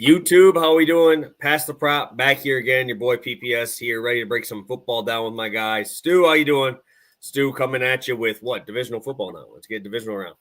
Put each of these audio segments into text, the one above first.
YouTube, how we doing? Pass the prop, back here again. Your boy PPS here, ready to break some football down with my guys. Stu, how you doing? Stu coming at you with what? Divisional football now. Let's get divisional round.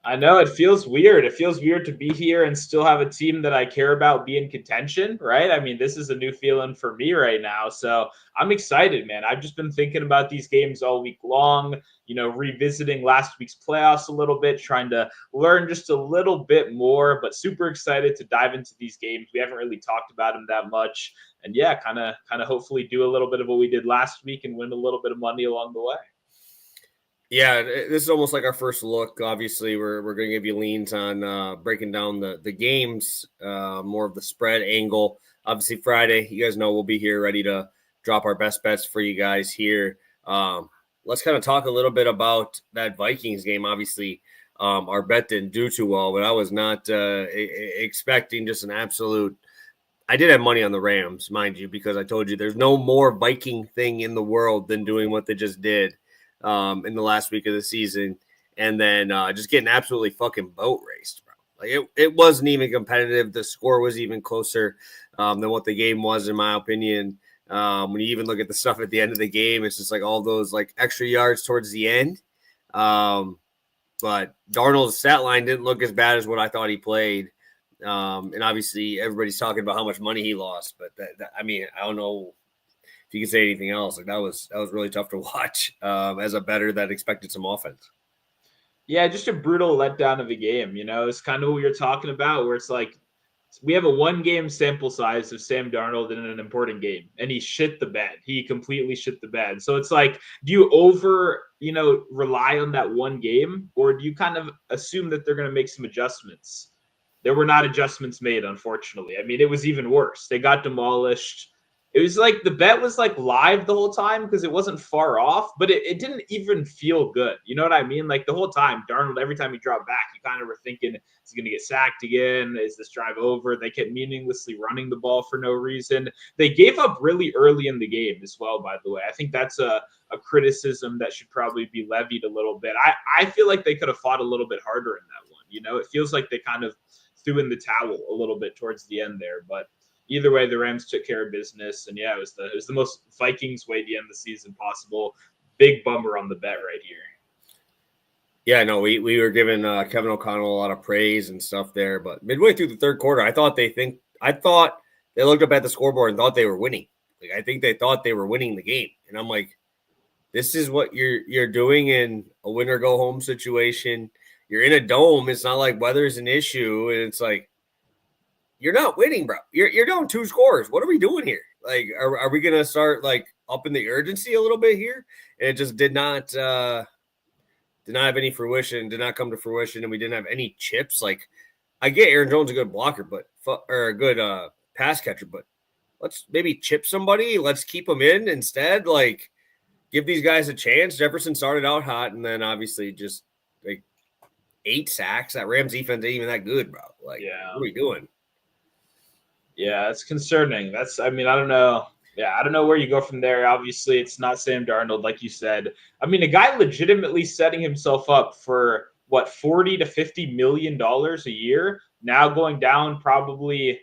I know it feels weird. It feels weird to be here and still have a team that I care about be in contention, right? I mean, this is a new feeling for me right now. So I'm excited, man. I've just been thinking about these games all week long, revisiting last week's playoffs a little bit, trying to learn just a little bit more, but super excited to dive into these games. We haven't really talked about them that much. And yeah, kind of hopefully do a little bit of what we did last week and win a little bit of money along the way. Yeah, this is almost like our first look. Obviously, we're going to give you leans on breaking down the games, more of the spread angle. Obviously, Friday, you guys know we'll be here ready to drop our best bets for you guys here. Let's kind of talk a little bit about that Vikings game. Obviously, our bet didn't do too well, but I was not expecting just an absolute – I did have money on the Rams, mind you, because I told you there's no more Viking thing in the world than doing what they just did in the last week of the season, and then just getting absolutely fucking boat raced, bro. Like it wasn't even competitive. The score was even closer than what the game was, in my opinion. When you even look at the stuff at the end of the game, it's just like all those like extra yards towards the end. But Darnold's stat line didn't look as bad as what I thought he played. And obviously everybody's talking about how much money he lost, but I mean, I don't know if you can say anything else. Like that was really tough to watch as a bettor that expected some offense. Yeah, just a brutal letdown of a game. It's kind of what you're talking about, where it's like we have a one-game sample size of Sam Darnold in an important game, and he shit the bed. He completely shit the bed. So it's like, do you rely on that one game, or do you kind of assume that they're going to make some adjustments? There were not adjustments made, unfortunately. I mean, it was even worse. They got demolished. It was like the bet was like live the whole time because it wasn't far off, but it didn't even feel good. You know what I mean? Like the whole time, Darnold, every time he dropped back, you kind of were thinking, is he going to get sacked again? Is this drive over? They kept meaninglessly running the ball for no reason. They gave up really early in the game as well, by the way. I think that's a criticism that should probably be levied a little bit. I feel like they could have fought a little bit harder in that one. It feels like they kind of threw in the towel a little bit towards the end there, but either way, the Rams took care of business, and yeah, it was the most Vikings way to end the season possible. Big bummer on the bet right here. Yeah, no, we were giving Kevin O'Connell a lot of praise and stuff there, but midway through the third quarter, I thought they looked up at the scoreboard and thought they were winning. Like I think they thought they were winning the game, and I'm like, this is what you're doing in a win or go home situation. You're in a dome. It's not like weather's an issue, and it's like, you're not winning, bro. You're down 2 scores. What are we doing here? Like, are we gonna start like upping the urgency a little bit here? And it just did not have any fruition. Did not come to fruition, and we didn't have any chips. Like, I get Aaron Jones a good blocker, or a good pass catcher, but let's maybe chip somebody. Let's keep them in instead. Like, give these guys a chance. Jefferson started out hot, and then obviously just like 8 sacks. That Rams defense ain't even that good, bro. Like, yeah. What are we doing? Yeah, it's concerning. I don't know. Yeah, I don't know where you go from there. Obviously, it's not Sam Darnold, like you said. I mean, a guy legitimately setting himself up for what, $40 to $50 million a year, now going down probably.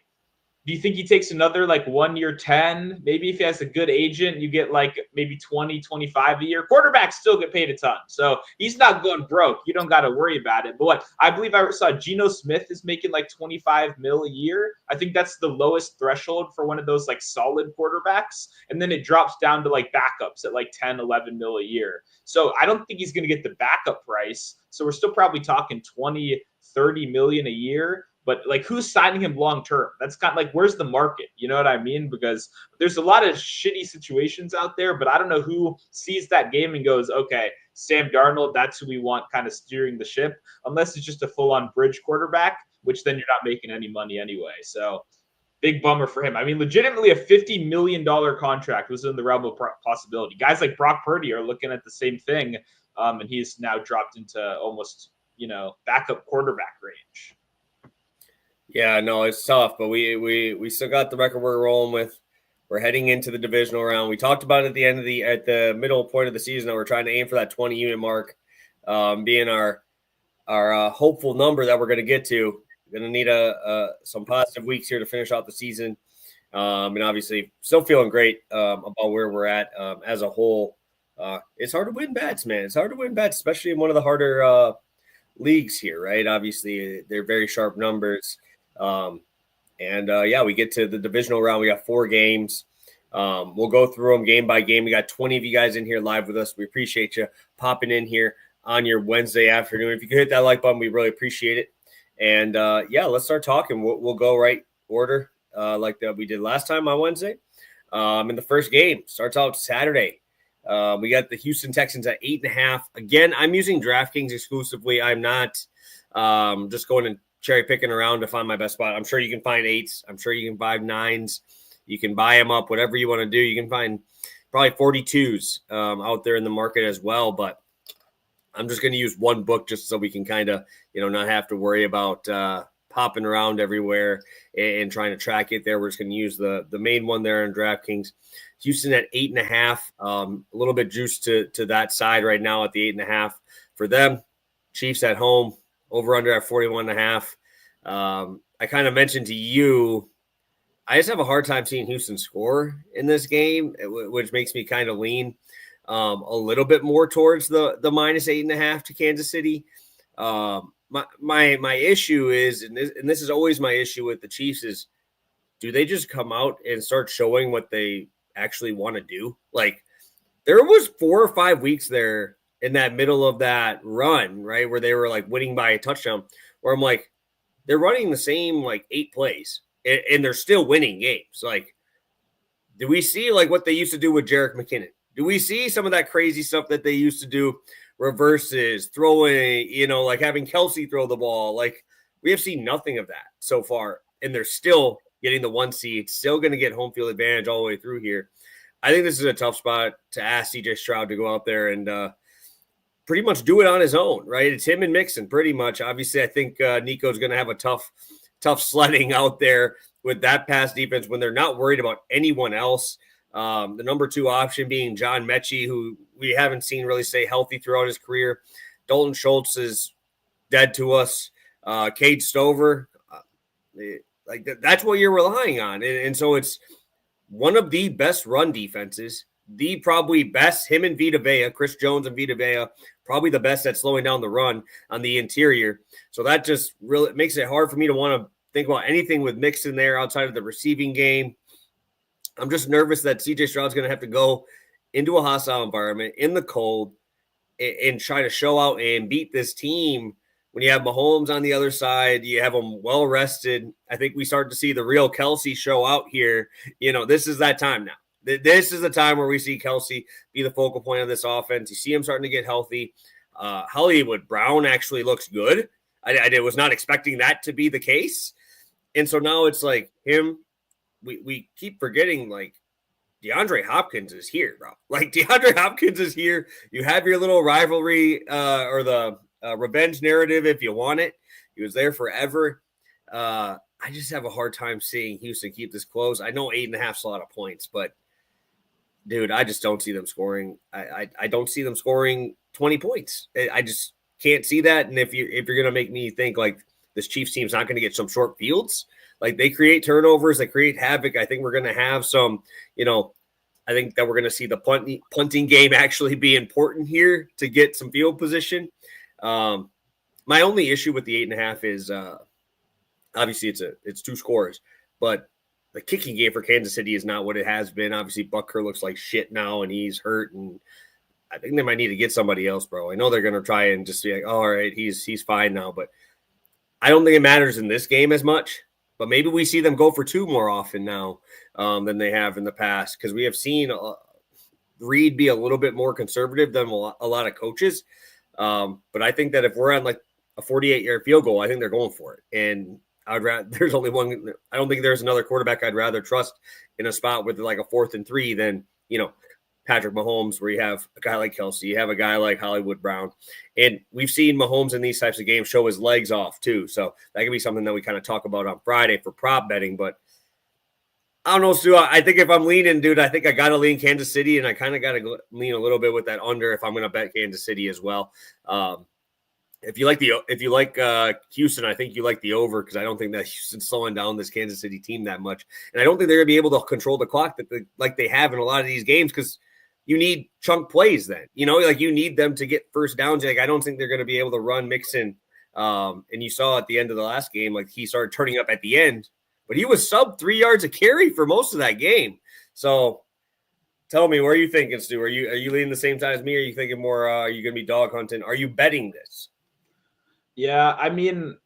Do you think he takes another like 1 year 10? Maybe if he has a good agent, you get like maybe 20, 25 a year. Quarterbacks still get paid a ton. So he's not going broke. You don't got to worry about it. But what I believe I saw Geno Smith is making like 25 mil a year. I think that's the lowest threshold for one of those like solid quarterbacks. And then it drops down to like backups at like 10, 11 mil a year. So I don't think he's going to get the backup price. So we're still probably talking 20, 30 million a year. But like, who's signing him long term? That's kind of like, where's the market? You know what I mean? Because there's a lot of shitty situations out there, but I don't know who sees that game and goes, okay, Sam Darnold, that's who we want kind of steering the ship, unless it's just a full on bridge quarterback, which then you're not making any money anyway. So big bummer for him. I mean, legitimately a $50 million contract was in the realm of possibility. Guys like Brock Purdy are looking at the same thing, and he's now dropped into almost, backup quarterback range. Yeah, no, it's tough, but we still got the record we're rolling with. We're heading into the divisional round. We talked about it at the middle point of the season that we're trying to aim for that 20 unit mark, being our hopeful number that we're going to get to. Going to need some positive weeks here to finish out the season. And obviously still feeling great about where we're at as a whole. It's hard to win bets, man. It's hard to win bets, especially in one of the harder leagues here, right? Obviously, they're very sharp numbers. We get to the divisional round. We got 4 games. We'll go through them game by game. We got 20 of you guys in here live with us. We appreciate you popping in here on your Wednesday afternoon. If you could hit that like button, we really appreciate it. And let's start talking. We'll go right order like that we did last time on Wednesday. And the first game starts out Saturday. We got the Houston Texans at 8.5. Again, I'm using DraftKings exclusively. I'm not just going and cherry picking around to find my best spot. I'm sure you can find 8s. I'm sure you can find 9s. You can buy them up, whatever you want to do. You can find probably 42s out there in the market as well. But I'm just going to use one book just so we can kind of, not have to worry about popping around everywhere and trying to track it there. We're just going to use the main one there in DraftKings. Houston at 8.5, a little bit juiced to that side right now at the 8.5 for them. Chiefs at home, over under at 41.5. I kind of mentioned to you, I just have a hard time seeing Houston score in this game, which makes me kind of lean a little bit more towards the minus 8.5 to Kansas City. My issue is, and this is always my issue with the Chiefs, is do they just come out and start showing what they actually want to do? Like, there was 4 or 5 weeks there in that middle of that run, right, where they were like winning by a touchdown, where I'm like, they're running the same like 8 plays and they're still winning games. Like, do we see like what they used to do with Jerick McKinnon? Do we see some of that crazy stuff that they used to do? Reverses, throwing, like having Kelsey throw the ball. Like, we have seen nothing of that so far, and they're still getting the 1 seed, still going to get home field advantage all the way through here. I think this is a tough spot to ask CJ Stroud to go out there and pretty much do it on his own, right? It's him and Mixon pretty much. Obviously, I think Nico's going to have a tough sledding out there with that pass defense when they're not worried about anyone else. The number 2 option being John Mechie, who we haven't seen really stay healthy throughout his career. Dalton Schultz is dead to us. Cade Stover, that's what you're relying on. And so it's one of the best run defenses, the probably best, him and Vita Vea, Chris Jones and Vita Vea, probably the best at slowing down the run on the interior. So that just really makes it hard for me to want to think about anything with Mixon there outside of the receiving game. I'm just nervous that CJ Stroud's going to have to go into a hostile environment in the cold and try to show out and beat this team. When you have Mahomes on the other side, you have them well rested. I think we start to see the real Kelsey show out here. This is that time now. This is the time where we see Kelsey be the focal point of this offense. You see him starting to get healthy. Hollywood Brown actually looks good. I was not expecting that to be the case. And so now it's like him. We keep forgetting, like, DeAndre Hopkins is here, bro. Like, DeAndre Hopkins is here. You have your little rivalry or the revenge narrative if you want it. He was there forever. I just have a hard time seeing Houston keep this close. I know 8.5 is a lot of points, but, dude, I just don't see them scoring. I don't see them scoring 20 points. I just can't see that. And if you're going to make me think, like, this Chiefs team's not going to get some short fields, like, they create turnovers, they create havoc. I think we're going to have some, I think that we're going to see the punting game actually be important here to get some field position. My only issue with the 8.5 is obviously it's 2 scores, but the kicking game for Kansas City is not what it has been. Obviously, Butker looks like shit now, and he's hurt, and I think they might need to get somebody else, bro. I know they're going to try and just be like, oh, all right, he's fine now, but I don't think it matters in this game as much. But maybe we see them go for 2 more often now than they have in the past, because we have seen Reed be a little bit more conservative than a lot of coaches. But I think that if we're on like a 48-yard field goal, I think they're going for it. And there's only one. I don't think there's another quarterback I'd rather trust in a spot with like a 4th and 3 than Patrick Mahomes, where you have a guy like Kelsey, you have a guy like Hollywood Brown. And we've seen Mahomes in these types of games show his legs off too. So that could be something that we kind of talk about on Friday for prop betting. But I don't know, Stu. I think if I'm leaning, dude, I think I got to lean Kansas City, and I kind of got to lean a little bit with that under if I'm going to bet Kansas City as well. if you like Houston, I think you like the over, because I don't think that Houston's slowing down this Kansas City team that much, and I don't think they're going to be able to control the clock like they have in a lot of these games, because you need chunk plays. Then like you need them to get first downs. Like I don't think they're going to be able to run Mixon. And you saw at the end of the last game, like he started turning up at the end, but he was sub 3 yards a carry for most of that game. So tell me, where are you thinking, Stu? Are you leaning the same time as me? Or are you thinking more? Are you going to be dog hunting? Are you betting this? Yeah, I mean,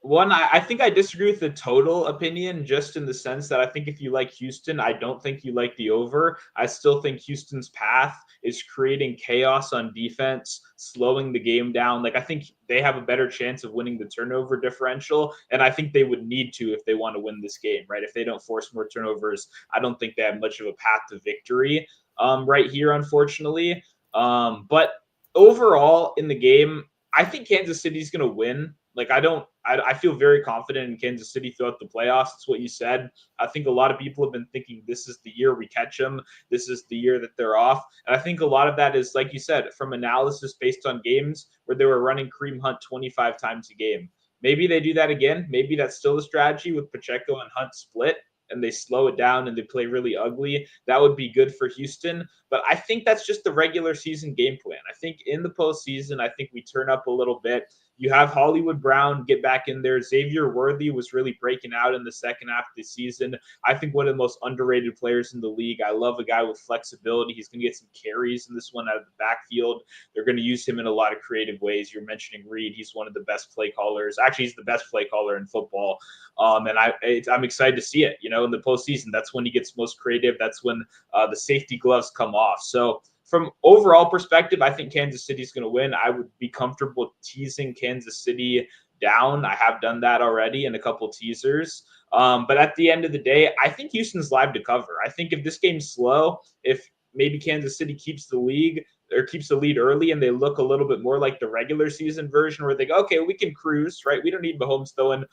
I think I disagree with the total opinion, just in the sense that I think if you like Houston, I don't think you like the over. I still think Houston's path is creating chaos on defense, slowing the game down. Like, I think they have a better chance of winning the turnover differential, and I think they would need to if they want to win this game, right? If they don't force more turnovers, I don't think they have much of a path to victory right here, unfortunately. But overall in the game, I think Kansas City's going to win. Like, I feel very confident in Kansas City throughout the playoffs. It's what you said. I think a lot of people have been thinking this is the year we catch them. This is the year that they're off. And I think a lot of that is, like you said, from analysis based on games where they were running Kareem Hunt 25 times a game. Maybe they do that again. Maybe that's still a strategy with Pacheco and Hunt split, and they slow it down and they play really ugly. That would be good for Houston. But I think that's just the regular season game plan. I think in the postseason, I think we turn up a little bit. You have Hollywood Brown get back in there. Xavier Worthy was really breaking out in the second half of the season. I think one of the most underrated players in the league. I love a guy with flexibility. He's going to get some carries in this one out of the backfield. They're going to use him in a lot of creative ways. You're mentioning Reed. He's one of the best play callers. Actually, he's the best play caller in football. And I'm excited to see it. In the postseason, that's when he gets most creative. That's when the safety gloves come off. So from overall perspective, I think Kansas City is going to win. I would be comfortable teasing Kansas City down. I have done that already in a couple teasers. But at the end of the day, I think Houston's live to cover. I think if this game's slow, if maybe Kansas City keeps the lead early and they look a little bit more like the regular season version where they go, okay, we can cruise, right? We don't need Mahomes throwing,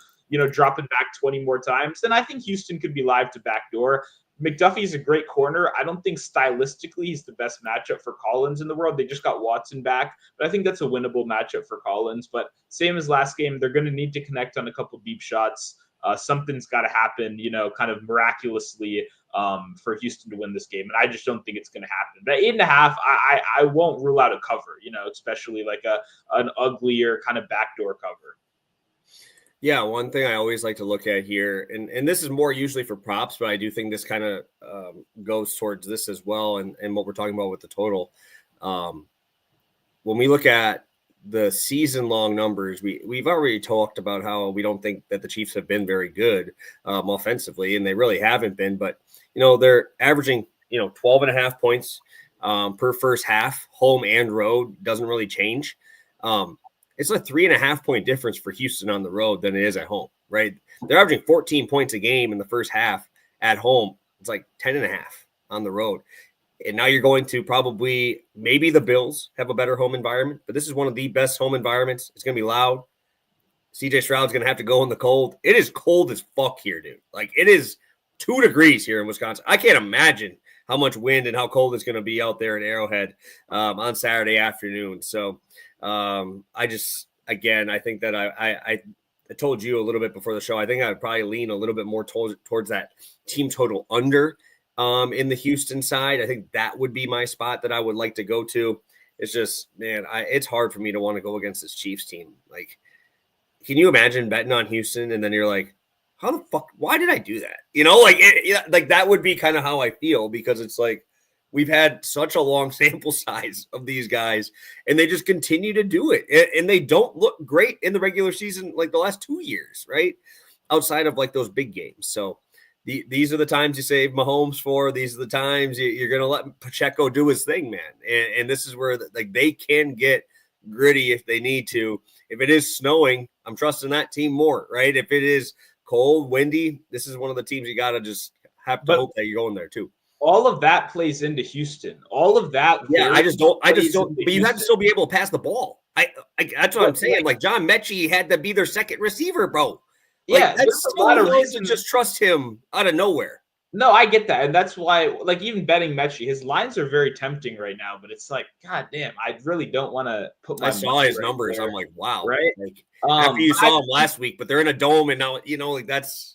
dropping back 20 more times. Then I think Houston could be live to backdoor. McDuffie's a great corner. I don't think stylistically he's the best matchup for Collins in the world. They just got Watson back, but I think that's a winnable matchup for Collins. But same as last game, they're going to need to connect on a couple deep shots. Something's got to happen, kind of miraculously for Houston to win this game. And I just don't think it's going to happen. But 8.5, I won't rule out a cover, especially like an uglier kind of backdoor cover. Yeah, one thing I always like to look at here, and this is more usually for props, but I do think this kind of goes towards this as well, and what we're talking about with the total. When we look at the season-long numbers, we've already talked about how we don't think that the Chiefs have been very good offensively, and they really haven't been. But, they're averaging, 12.5 points per first half, home and road, doesn't really change. It's a 3.5 point difference for Houston on the road than it is at home, right? They're averaging 14 points a game in the first half at home. It's like 10.5 on the road. And now you're going to probably, maybe the Bills have a better home environment, but this is one of the best home environments. It's going to be loud. CJ Stroud's going to have to go in the cold. It is cold as fuck here, dude. Like, it is 2 degrees here in Wisconsin. I can't imagine how much wind and how cold it's going to be out there in Arrowhead on Saturday afternoon. So I think that I told you a little bit before the show, I think I would probably lean a little bit more towards that team total under in the Houston side. I think that would be my spot that I would like to go to. It's just, man, it's hard for me to want to go against this Chiefs team. Like, can you imagine betting on Houston and then you're like, how the fuck, why did I do that? Like that would be kind of how I feel, because it's like, we've had such a long sample size of these guys, and they just continue to do it. And they don't look great in the regular season like the last 2 years, right? Outside of like those big games. So these are the times you save Mahomes for. These are the times you're going to let Pacheco do his thing, man. And this is where they can get gritty if they need to. If it is snowing, I'm trusting that team more, right? If it is cold, windy, this is one of the teams you got to just have to hope that you're going there too. All of that plays into Houston. All of that. Yeah, I just don't. But you have to still be able to pass the ball. That's what I'm saying. Like John Mechie had to be their second receiver, bro. Like, yeah, that's so hard to just trust him out of nowhere. No, I get that. And that's why, like, even betting Mechie, his lines are very tempting right now, but it's like, God damn, I really don't want to put I my saw money his right numbers. there. I'm like, wow. Right. Like after you But I saw him last week, but they're in a dome and now, like that's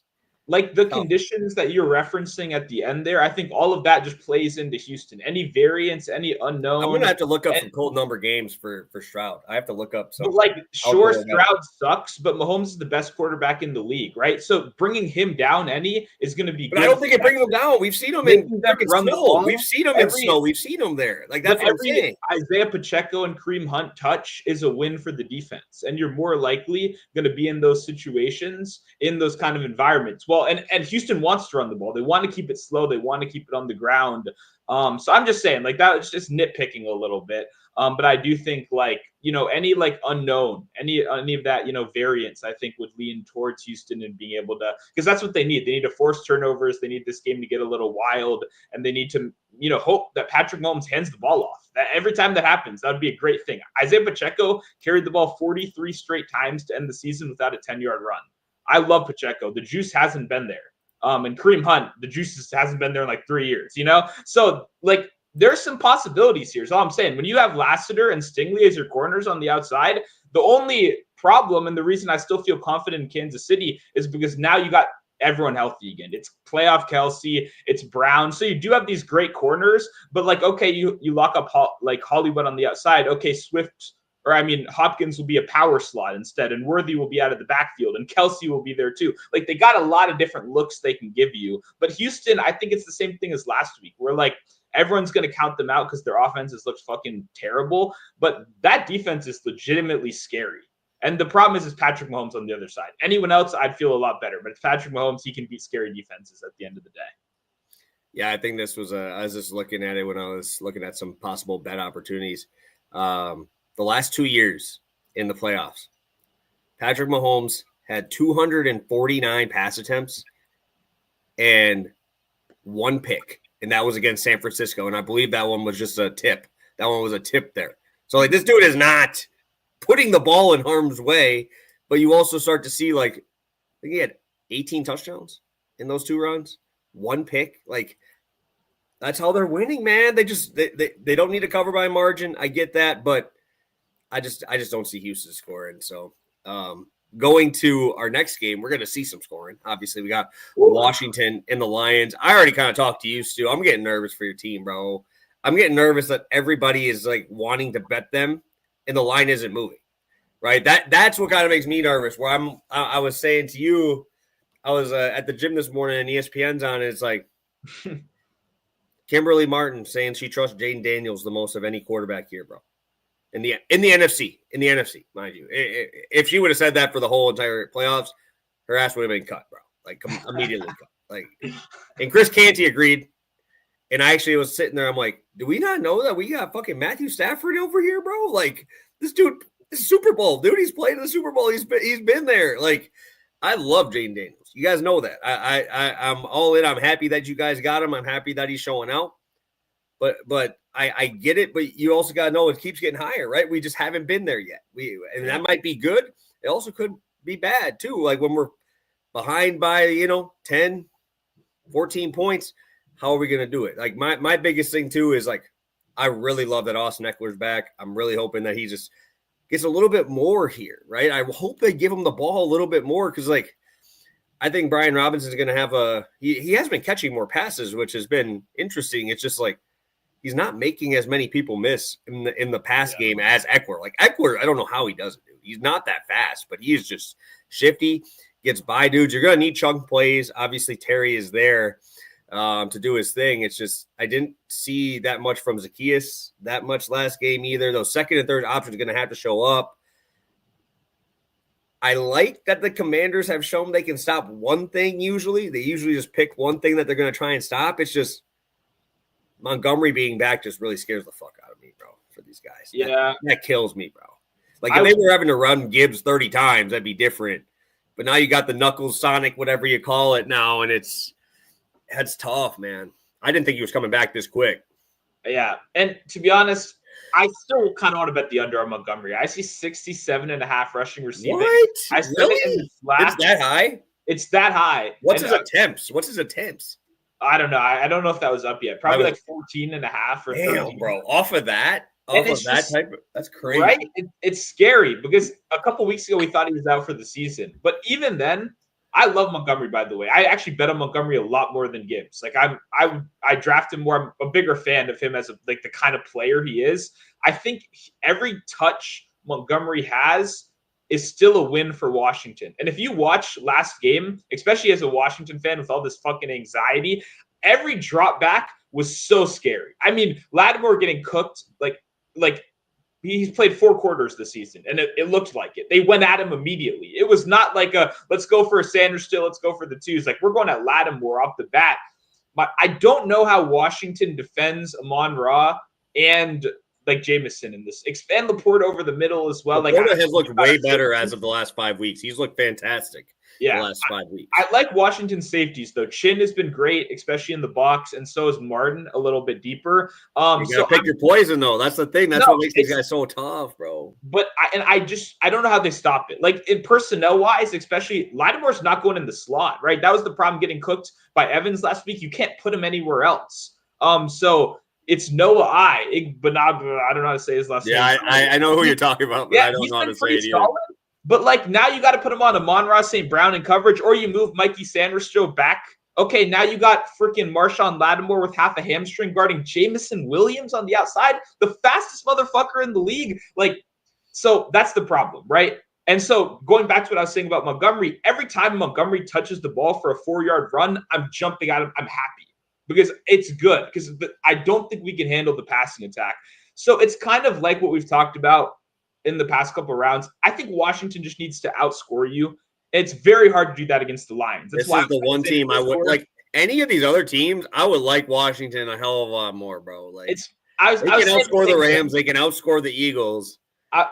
like the tough. conditions that you're referencing at the end there, I think all of that just plays into Houston. Any variance, any I'm unknown, gonna have to look up and some cold number games for Stroud. I have to look up but some like, sure, outdoor event. Stroud sucks, but Mahomes is the best quarterback in the league, right? So bringing him down any is going to be But I good don't for think it that. brings them down. We've seen them in Making them freaking run the snow. We've ball seen them in every snow. We've seen them there. Like but that's what I'm every saying. Isaiah Pacheco and Kareem Hunt touch is a win for the defense, and you're more likely going to be in those situations, in those kind of environments. Well, and Houston wants to run the ball. They want to keep it slow. They want to keep it on the ground. So I'm just saying, like, that's just nitpicking a little bit. But I do think, like, any like unknown, any of that, variance, I think would lean towards Houston and being able to, because that's what they need. They need to force turnovers. They need this game to get a little wild, and they need to, hope that Patrick Mahomes hands the ball off. That every time that happens, that would be a great thing. Isaiah Pacheco carried the ball 43 straight times to end the season without a 10-yard run. I love Pacheco. The juice hasn't been there. And Kareem Hunt, the juice hasn't been there in like 3 years, So, like, there's some possibilities here. So I'm saying, when you have Lassiter and Stingley as your corners on the outside, the only problem and the reason I still feel confident in Kansas City is because now you got everyone healthy again. It's playoff Kelsey, it's Brown. So you do have these great corners, but like, okay, you lock up like Hollywood on the outside. Okay, Hopkins will be a power slot instead, and Worthy will be out of the backfield, and Kelsey will be there too. Like, they got a lot of different looks they can give you. But Houston, I think it's the same thing as last week, where like everyone's going to count them out because their offenses look fucking terrible. But that defense is legitimately scary. And the problem is Patrick Mahomes on the other side. Anyone else, I'd feel a lot better. But it's Patrick Mahomes. He can beat scary defenses at the end of the day. Yeah, I think this was I was just looking at it when I was looking at some possible bet opportunities. The last 2 years in the playoffs, Patrick Mahomes had 249 pass attempts and 1 pick, and that was against San Francisco. And I believe that one was just a tip. That one was a tip there. So, like, this dude is not putting the ball in harm's way, but you also start to see, like, I think he had 18 touchdowns in those 2 runs, 1 pick. Like, that's how they're winning, man. They don't need to cover by margin. I get that, but I just don't see Houston scoring. So going to our next game, we're going to see some scoring. Obviously, we got Washington and the Lions. I already kind of talked to you, Stu. I'm getting nervous for your team, bro. I'm getting nervous that everybody is like wanting to bet them, and the line isn't moving. Right? That's what kind of makes me nervous. Where I was saying to you, I was at the gym this morning, and ESPN's on, and it's like Kimberly Martin saying she trusts Jaden Daniels the most of any quarterback here, bro. In the NFC, mind you. If she would have said that for the whole entire playoffs, her ass would have been cut, bro. Like, immediately cut. Like, and Chris Canty agreed. And I actually was sitting there. I'm like, do we not know that we got fucking Matthew Stafford over here, bro? Like, this dude, this Super Bowl, dude. He's played in the Super Bowl. He's been there. Like, I love Jaden Daniels. You guys know that. I'm all in. I'm happy that you guys got him. I'm happy that he's showing out. But I get it, but you also got to know it keeps getting higher, right? We just haven't been there yet. And that might be good. It also could be bad too. Like when we're behind by, 10, 14 points, how are we going to do it? Like my biggest thing too is like, I really love that Austin Eckler's back. I'm really hoping that he just gets a little bit more here, right? I hope they give him the ball a little bit more because, like, I think Brian Robinson is going to have he has been catching more passes, which has been interesting. It's just like, he's not making as many people miss in the pass game as Eckler. Like Eckler, I don't know how he does it, dude. He's not that fast, but he is just shifty, gets by dudes. You're going to need chunk plays. Obviously, Terry is there to do his thing. It's just I didn't see that much from Zacchaeus that much last game either. Those second and third options are going to have to show up. I like that the Commanders have shown they can stop one thing usually. They usually just pick one thing that they're going to try and stop. It's just Montgomery being back just really scares the fuck out of me, bro, for these guys. Yeah. That kills me, bro. Like, if they were having to run Gibbs 30 times, that'd be different. But now you got the Knuckles Sonic, whatever you call it now, and that's tough, man. I didn't think he was coming back this quick. Yeah. And to be honest, I still kind of want to bet the under on Montgomery. I see 67.5 rushing receiving. What? I said really? it in the last. It's that high? It's that high. What's his attempts? I don't know. I don't know if that was up yet. Probably like 14 and a half or 13. Bro. Off of that type of, that's crazy. Right? It's scary because a couple weeks ago we thought he was out for the season. But even then, I love Montgomery, by the way. I actually bet on Montgomery a lot more than Gibbs. Like I draft him more. I'm a bigger fan of him as the kind of player he is. I think every touch Montgomery has is still a win for Washington. And if you watch last game, especially as a Washington fan with all this fucking anxiety, every drop back was so scary. I mean, Lattimore getting cooked, like he's played 4 quarters this season, and it looked like it. They went at him immediately. It was not like let's go for a Sanders still, let's go for the twos. Like, we're going at Lattimore off the bat. But I don't know how Washington defends Amon-Ra and like Jamison in this. Expand Laporta over the middle as well. Laporta has looked way better as of the last 5 weeks. He's looked fantastic. Yeah, the last 5 weeks. I like Washington's safeties though. Chin has been great, especially in the box, and so is Martin a little bit deeper. You gotta pick your poison though. That's the thing. That's what makes these guys so tough, bro. But I don't know how they stop it. Like in personnel wise, especially Lattimore's not going in the slot, right? That was the problem getting cooked by Evans last week. You can't put him anywhere else. So it's Noah Igbenogany. I don't know how to say his last name. Yeah, I know who you're talking about, but I don't know how to say it either. But like now you got to put him on Amon-Ra St. Brown in coverage, or you move Mikey Sanders back. Okay, now you got freaking Marshawn Lattimore with half a hamstring guarding Jamison Williams on the outside, the fastest motherfucker in the league. Like, so that's the problem, right? And so going back to what I was saying about Montgomery, every time Montgomery touches the ball for a 4-yard run, I'm jumping at him. I'm happy because it's good because I don't think we can handle the passing attack. So it's kind of like what we've talked about in the past couple of rounds. I think Washington just needs to outscore you. It's very hard to do that against the Lions. This is the one team I would like. Any of these other teams, I would like Washington a hell of a lot more, bro. Like they can outscore the Rams, they can outscore the Eagles.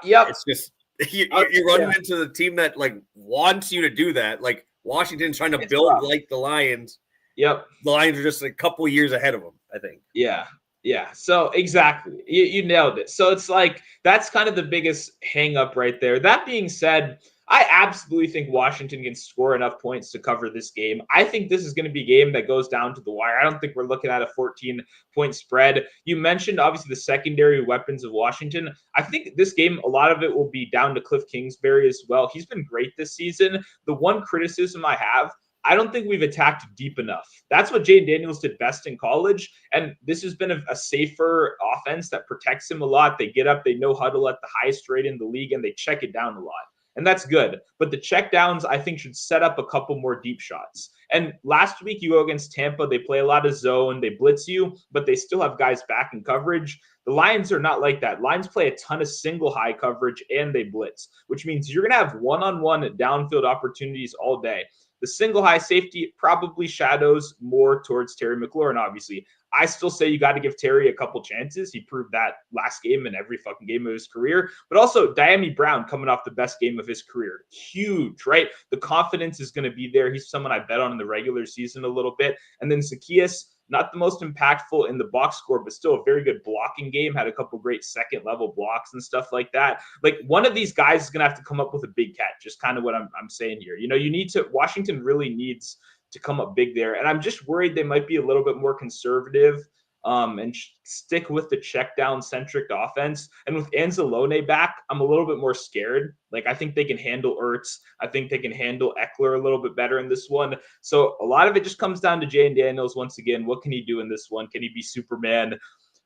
Yep. It's just you're running into the team that like wants you to do that. Like Washington's trying to build like the Lions. Yep. The Lions are just a couple years ahead of them, I think. Yeah. Yeah. So exactly. You nailed it. So it's like that's kind of the biggest hang up right there. That being said, I absolutely think Washington can score enough points to cover this game. I think this is going to be a game that goes down to the wire. I don't think we're looking at a 14-point spread. You mentioned, obviously, the secondary weapons of Washington. I think this game, a lot of it will be down to Cliff Kingsbury as well. He's been great this season. The one criticism I have, I don't think we've attacked deep enough. That's what Jayden Daniels did best in college. And this has been a safer offense that protects him a lot. They get up, they no huddle at the highest rate in the league, and they check it down a lot. And that's good. But the checkdowns, I think, should set up a couple more deep shots. And last week, you go against Tampa. They play a lot of zone. They blitz you, but they still have guys back in coverage. The Lions are not like that. Lions play a ton of single high coverage, and they blitz, which means you're going to have one-on-one downfield opportunities all day. The single high safety probably shadows more towards Terry McLaurin, obviously. I still say you got to give Terry a couple chances. He proved that last game and every fucking game of his career. But also, Diami Brown coming off the best game of his career. Huge, right? The confidence is going to be there. He's someone I bet on in the regular season a little bit. And then Zaccheaus, not the most impactful in the box score, but still a very good blocking game. Had a couple great second-level blocks and stuff like that. Like, one of these guys is going to have to come up with a big catch, just kind of what I'm saying here. You know, you need to – Washington really needs – to come up big there. And I'm just worried they might be a little bit more conservative and stick with the check down centric offense. And with Anzalone back, I'm a little bit more scared. Like, I think they can handle Ertz. I think they can handle Eckler a little bit better in this one. So a lot of it just comes down to Jayden Daniels. Once again, what can he do in this one? Can he be Superman?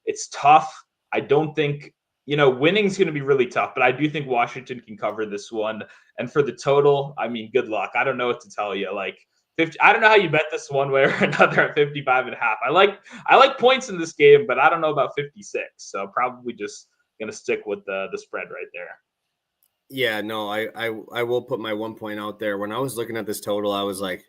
It's tough. I don't think, winning is going to be really tough, but I do think Washington can cover this one. And for the total, I mean, good luck. I don't know what to tell you. Like, 50, I don't know how you bet this one way or another at 55.5. I like points in this game, but I don't know about 56. So probably just going to stick with the spread right there. Yeah, no, I will put my 1 point out there. When I was looking at this total, I was like,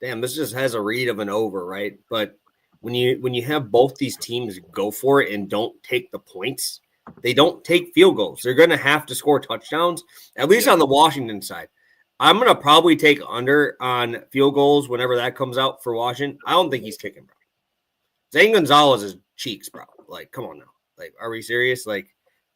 damn, this just has a read of an over, right? But when you have both these teams go for it and don't take the points, they don't take field goals. They're going to have to score touchdowns, at least on the Washington side. I'm going to probably take under on field goals whenever that comes out for Washington. I don't think he's kicking, bro. Zane Gonzalez is cheeks, bro. Like, come on now. Like, are we serious? Like,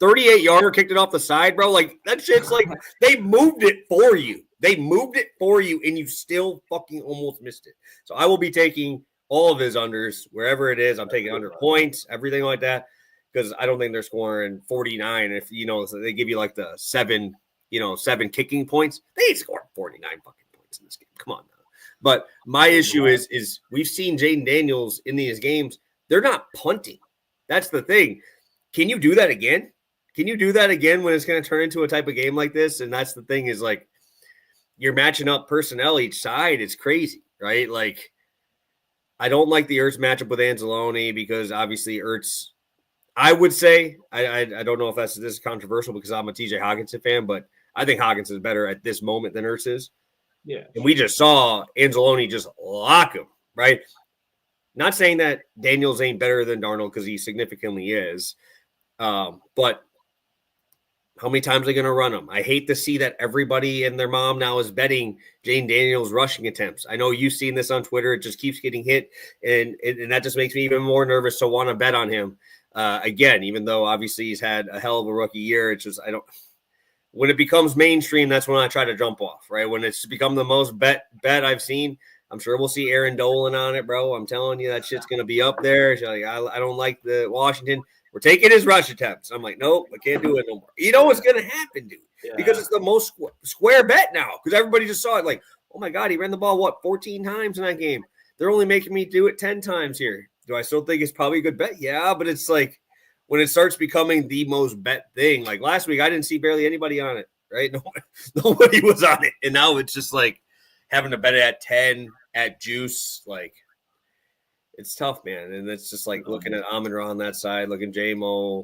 38-yarder kicked it off the side, bro. Like, that shit's like, they moved it for you. They moved it for you, and you still fucking almost missed it. So I will be taking all of his unders, wherever it is. I'm taking under points, everything like that, because I don't think they're scoring 49. If they give you like the 7 kicking points, they ain't scoring 49 fucking points in this game. Come on now. But my issue is we've seen Jaden Daniels in these games. They're not punting. That's the thing. Can you do that again? Can you do that again when it's going to turn into a type of game like this? And that's the thing is like you're matching up personnel each side. It's crazy, right? Like I don't like the Ertz matchup with Anzalone because obviously Ertz, I would say, I don't know if this is controversial because I'm a TJ Hockenson fan, but I think Hockenson is better at this moment than Ertz is. Yeah. And we just saw Anzalone just lock him, right? Not saying that Daniels ain't better than Darnold because he significantly is. But how many times are they going to run him? I hate to see that everybody and their mom now is betting Jane Daniels rushing attempts. I know you've seen this on Twitter. It just keeps getting hit, and that just makes me even more nervous to want to bet on him. Again, even though obviously he's had a hell of a rookie year, it's just when it becomes mainstream, that's when I try to jump off, right? When it's become the most bet I've seen, I'm sure we'll see Aaron Dolan on it, bro. I'm telling you, that shit's going to be up there. Like, I don't like the Washington. We're taking his rush attempts. I'm like, nope, I can't do it no more. You know what's going to happen, dude? Yeah. Because it's the most square bet now. Because everybody just saw it like, oh, my God, he ran the ball, 14 times in that game. They're only making me do it 10 times here. Do I still think it's probably a good bet? Yeah, but it's like when it starts becoming the most bet thing. Like last week, I didn't see barely anybody on it, right? Nobody was on it. And now it's just like having to bet it at 10 at juice, like – it's tough, man. And it's just like looking at Amon-Ra on that side, looking J-Mo.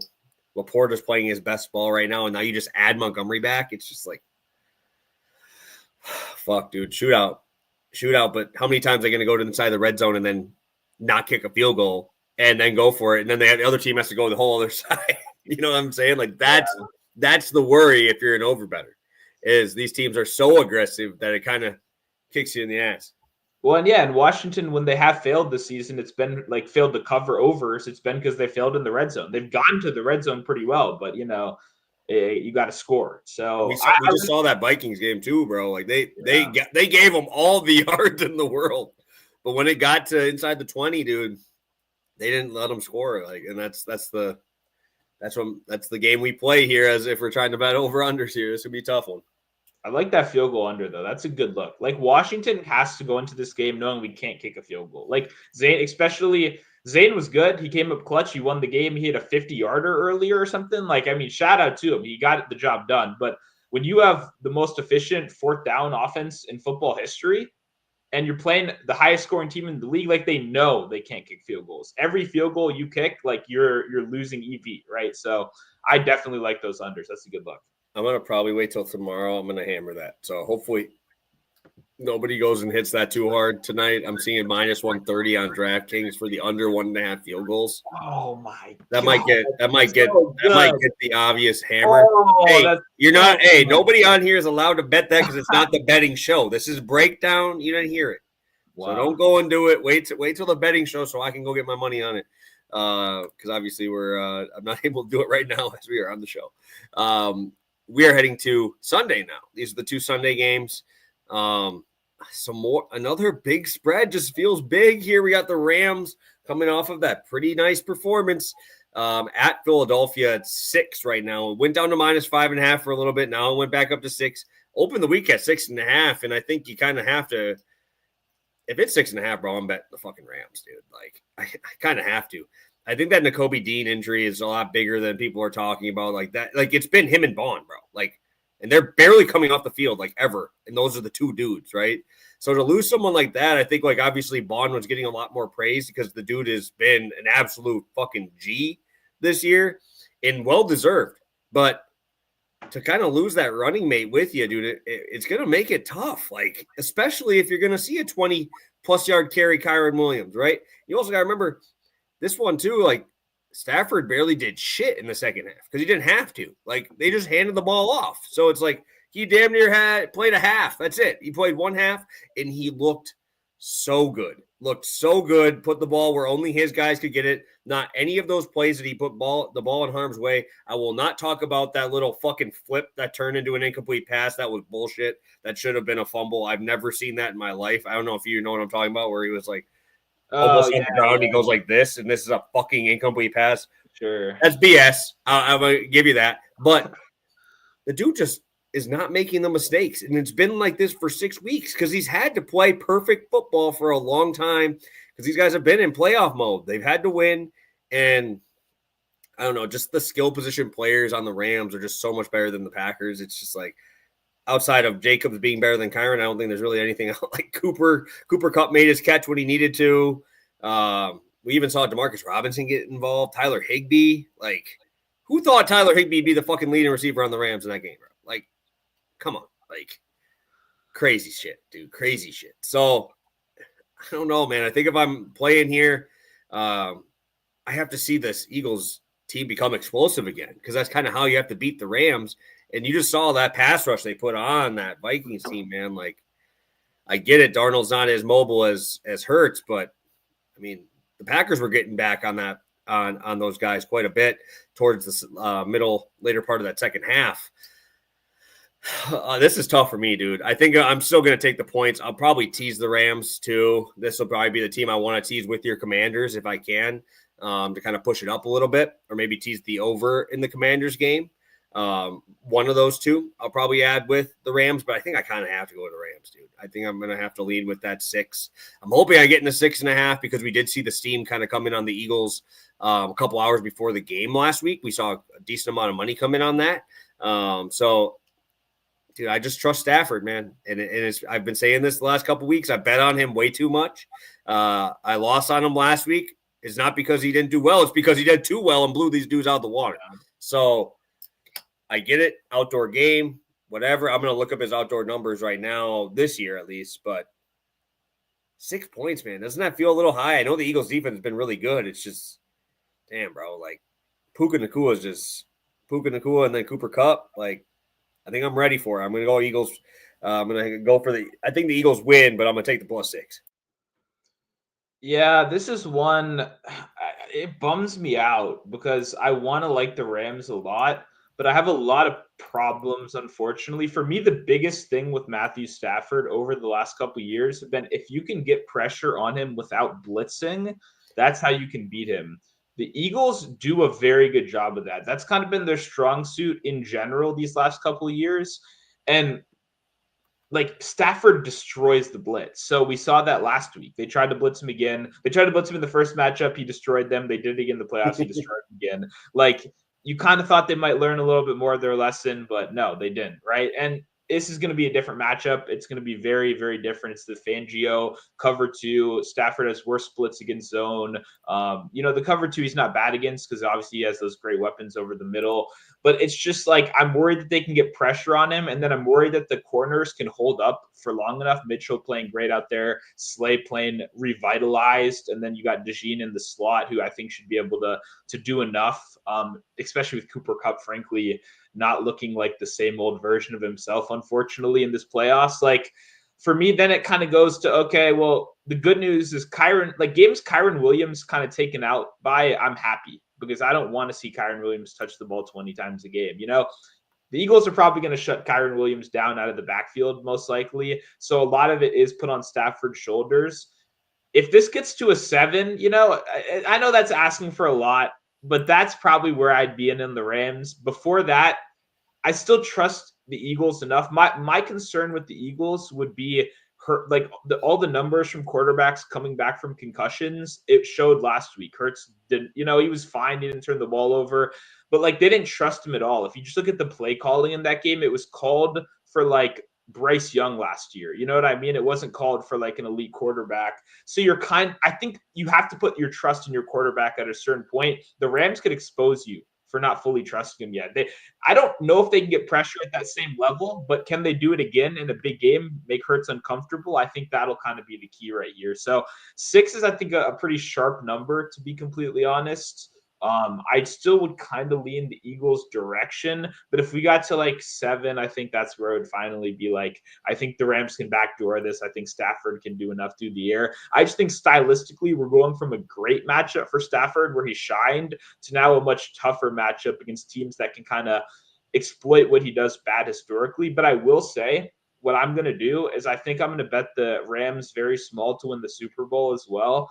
Laporta's playing his best ball right now, and now you just add Montgomery back. It's just like, fuck, dude. Shootout. But how many times are they going to go to inside the red zone and then not kick a field goal and then go for it? And then the other team has to go the whole other side. You know what I'm saying? Like that's the worry if you're an overbetter is these teams are so aggressive that it kind of kicks you in the ass. Well, and yeah, in Washington, when they have failed this season, it's been like failed to cover overs. It's been because they failed in the red zone. They've gotten to the red zone pretty well, but you got to score. So we just saw that Vikings game too, bro. Like they gave them all the yards in the world, but when it got to inside the 20, dude, they didn't let them score. Like, and that's the game we play here. As if we're trying to bet over unders here, this would be a tough one. I like that field goal under, though. That's a good look. Like, Washington has to go into this game knowing we can't kick a field goal. Like, Zane was good. He came up clutch. He won the game. He hit a 50-yarder earlier or something. Like, I mean, shout out to him. He got the job done. But when you have the most efficient fourth down offense in football history and you're playing the highest scoring team in the league, like, they know they can't kick field goals. Every field goal you kick, like, you're losing EV, right? So I definitely like those unders. That's a good look. I'm going to probably wait till tomorrow. I'm going to hammer that. So hopefully nobody goes and hits that too hard tonight. I'm seeing minus 130 on DraftKings for the under 1.5 field goals. Oh my! That might get the obvious hammer. Nobody on here is allowed to bet that because it's not the betting show. This is breakdown. You didn't hear it. Wow. So don't go and do it. Wait till the betting show so I can go get my money on it. Because obviously I'm not able to do it right now as we are on the show. We are heading to Sunday now. These are the 2 Sunday games. Another big spread just feels big here. We got the Rams coming off of that pretty nice performance at Philadelphia at 6 right now. It went down to minus 5.5 for a little bit. Now it went back up to 6. Opened the week at 6.5, and I think you kind of have to. If it's 6.5, bro, I'm betting the fucking Rams, dude. Like I kind of have to. I think that Nakobe Dean injury is a lot bigger than people are talking about. Like that, like it's been him and Bond, bro. Like, and they're barely coming off the field, like ever. And those are the 2 dudes, right? So to lose someone like that, I think like obviously Bond was getting a lot more praise because the dude has been an absolute fucking G this year and well deserved. But to kind of lose that running mate with you, dude, it's going to make it tough. Like, especially if you're going to see a 20+ yard carry Kyron Williams, right? You also got to remember. This one, too, like, Stafford barely did shit in the second half because he didn't have to. Like, they just handed the ball off. So it's like he damn near played a half. That's it. He played 1 half, and he looked so good. Put the ball where only his guys could get it. Not any of those plays that he put the ball in harm's way. I will not talk about that little fucking flip that turned into an incomplete pass. That was bullshit. That should have been a fumble. I've never seen that in my life. I don't know if you know what I'm talking about, where he was like, Oh almost on yeah, the ground. He yeah, goes like this, and this is a fucking incomplete pass. sure. That's BS. I'm going to give you that. But the dude just is not making the mistakes. And it's been like this for 6 weeks because he's had to play perfect football for a long time because these guys have been in playoff mode. They've had to win. And I don't know, just the skill position players on the Rams are just so much better than the Packers. It's just like outside of Jacobs being better than Kyron, I don't think there's really anything else. Like Cooper Kupp made his catch when he needed to. We even saw Demarcus Robinson get involved. Tyler Higbee, like who thought Tyler Higbee would be the fucking leading receiver on the Rams in that game, bro? Like, come on, like crazy shit, dude, crazy shit. So I don't know, man. I think if I'm playing here, I have to see this Eagles team become explosive again because that's kind of how you have to beat the Rams. And you just saw that pass rush they put on that Vikings team, man. Like, I get it, Darnold's not as mobile as Hurts, but I mean, the Packers were getting back on that on those guys quite a bit towards the later part of that second half. This is tough for me, dude. I think I'm still going to take the points. I'll probably tease the Rams too. This will probably be the team I want to tease with your Commanders if I can, to kind of push it up a little bit, or maybe tease the over in the Commanders game. One of those two I'll probably add with the Rams, but I think I kind of have to go with the Rams, dude. I think I'm going to have to lean with that 6. I'm hoping I get in the 6.5 because we did see the steam kind of come in on the Eagles a couple hours before the game last week. We saw a decent amount of money come in on that. So, dude, I just trust Stafford, man. And I've been saying this the last couple of weeks. I bet on him way too much. I lost on him last week. It's not because he didn't do well. It's because he did too well and blew these dudes out of the water. So I get it. Outdoor game, whatever. I'm going to look up his outdoor numbers right now this year at least. But 6 points, man. Doesn't that feel a little high? I know the Eagles defense has been really good. It's just, damn, bro. Like, Puka Nacua is just Puka Nacua and then Cooper Kupp. Like, I think I'm ready for it. I'm going to go Eagles. I'm going to go for I think the Eagles win, but I'm going to take the +6. Yeah, this is one. It bums me out because I want to like the Rams a lot, but I have a lot of problems, unfortunately. For me, the biggest thing with Matthew Stafford over the last couple of years have been if you can get pressure on him without blitzing, that's how you can beat him. The Eagles do a very good job of that. That's kind of been their strong suit in general these last couple of years. And like Stafford destroys the blitz. So we saw that last week. They tried to blitz him again. They tried to blitz him in the first matchup. He destroyed them. They did it again in the playoffs. He destroyed them again. Like you kind of thought they might learn a little bit more of their lesson, but no, they didn't. Right. And this is going to be a different matchup. It's going to be very, very different. It's the Fangio cover 2. Stafford has worse splits against zone. The cover 2 he's not bad against because obviously he has those great weapons over the middle. But it's just like I'm worried that they can get pressure on him, and then I'm worried that the corners can hold up for long enough. Mitchell playing great out there, Slay playing revitalized, and then you got Dejean in the slot, who I think should be able to do enough, especially with Cooper Kupp, frankly, not looking like the same old version of himself, unfortunately, in this playoffs. Like, for me, then it kind of goes to, okay, well, the good news is games Kyron Williams kind of taken out by, I'm happy because I don't want to see Kyron Williams touch the ball 20 times a game. The Eagles are probably going to shut Kyron Williams down out of the backfield, most likely. So a lot of it is put on Stafford's shoulders. If this gets to a 7, I know that's asking for a lot, but that's probably where I'd be in the Rams. Before that, I still trust the Eagles enough. My concern with the Eagles would be all the numbers from quarterbacks coming back from concussions. It showed last week. Hurts didn't, he was fine. He didn't turn the ball over, but they didn't trust him at all. If you just look at the play calling in that game, it was called for Bryce Young last year. You know what I mean? It wasn't called for an elite quarterback. So I think you have to put your trust in your quarterback at a certain point. The Rams could expose you for not fully trusting him yet. I don't know if they can get pressure at that same level, but can they do it again in a big game, make Hurts uncomfortable? I think that'll kind of be the key right here. So 6 is, I think, a pretty sharp number, to be completely honest. I still would kind of lean the Eagles' direction, but if we got to 7, I think that's where it would finally be I think the Rams can backdoor this. I think Stafford can do enough through the air. I just think stylistically, we're going from a great matchup for Stafford where he shined to now a much tougher matchup against teams that can kind of exploit what he does bad historically. But I will say, what I'm going to do is I think I'm going to bet the Rams very small to win the Super Bowl as well.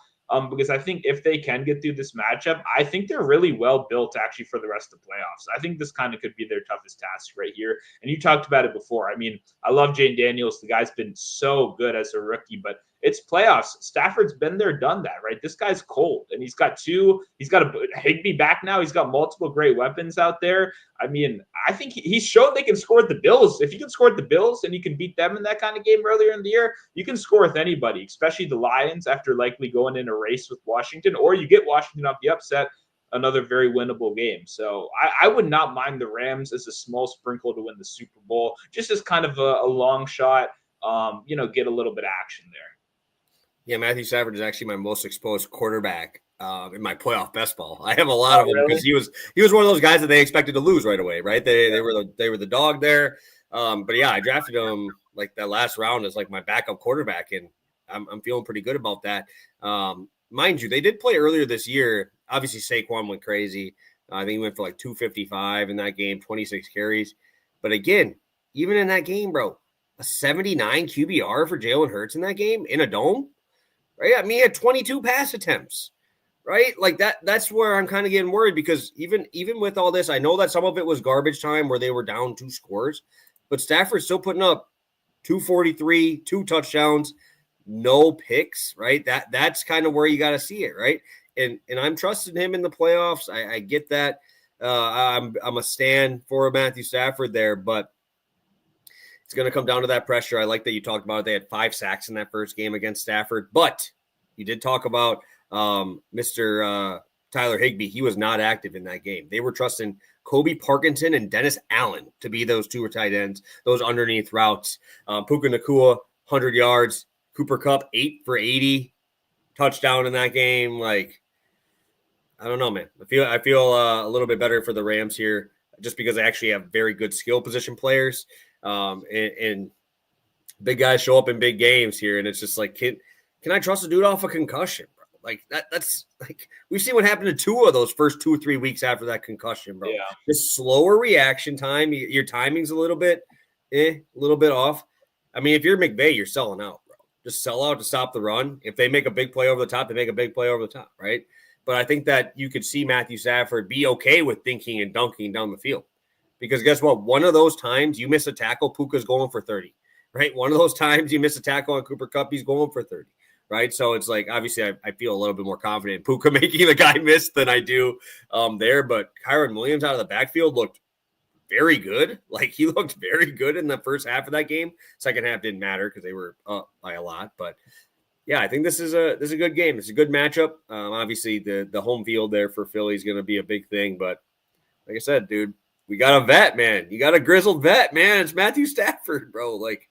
because I think if they can get through this matchup, I think they're really well built actually for the rest of the playoffs. I think this kind of could be their toughest task right here. And you talked about it before. I mean, I love Jane Daniels. The guy's been so good as a rookie, but it's playoffs. Stafford's been there, done that, right? This guy's cold, and he's got a Higbee back now. He's got multiple great weapons out there. I mean, I think he's shown they can score at the Bills. If you can score at the Bills and you can beat them in that kind of game earlier in the year, you can score with anybody, especially the Lions after likely going in a race with Washington, or you get Washington off the upset, another very winnable game. So I would not mind the Rams as a small sprinkle to win the Super Bowl, just as kind of a long shot, get a little bit of action there. Yeah, Matthew Stafford is actually my most exposed quarterback in my playoff best ball. I have a lot of them because he was one of those guys that they expected to lose right away, right? They were the dog there. But yeah, I drafted him like that last round as like my backup quarterback, and I'm feeling pretty good about that. Mind you, they did play earlier this year. Obviously, Saquon went crazy. I think he went for like 255 in that game, 26 carries. But again, even in that game, bro, a 79 QBR for Jalen Hurts in that game in a dome. Right. I mean, he had 22 pass attempts, right? Like that's where I'm kind of getting worried because even with all this, I know that some of it was garbage time where they were down 2 scores, but Stafford's still putting up 243, 2 touchdowns, no picks, right? That's kind of where you got to see it, right? And I'm trusting him in the playoffs. I get that. I'm a stand for Matthew Stafford there, but it's going to come down to that pressure. I like that you talked about it. They had 5 sacks in that first game against Stafford, but you did talk about Mr. Tyler Higbee. He was not active in that game. They were trusting Kobe Parkinson and Dennis Allen to be those 2 tight ends, those underneath routes. Puka Nacua, 100 yards. Cooper Kupp, 8 for 80, touchdown in that game. Like, I don't know, man. I feel a little bit better for the Rams here just because they actually have very good skill position players. And big guys show up in big games here, and it's just like, can I trust a dude off a concussion, bro? Like that's like we've seen what happened to 2 of those first 2 or 3 weeks after that concussion, bro. Yeah. Just slower reaction time. Your timing's a little bit off. I mean, if you're McVay, you're selling out, bro. Just sell out to stop the run. If they make a big play over the top, they make a big play over the top, right? But I think that you could see Matthew Stafford be okay with dinking and dunking down the field. Because guess what? One of those times you miss a tackle, Puka's going for 30, right? One of those times you miss a tackle on Cooper Kupp, he's going for 30, right? So it's like, obviously, I feel a little bit more confident in Puka making the guy miss than I do there. But Kyron Williams out of the backfield looked very good. Like, he looked very good in the first half of that game. Second half didn't matter because they were up by a lot. But, yeah, I think this is a good game. It's a good matchup. Obviously, the home field there for Philly is going to be a big thing. But, like I said, dude, we got a vet, man. You got a grizzled vet, man. It's Matthew Stafford, bro. Like,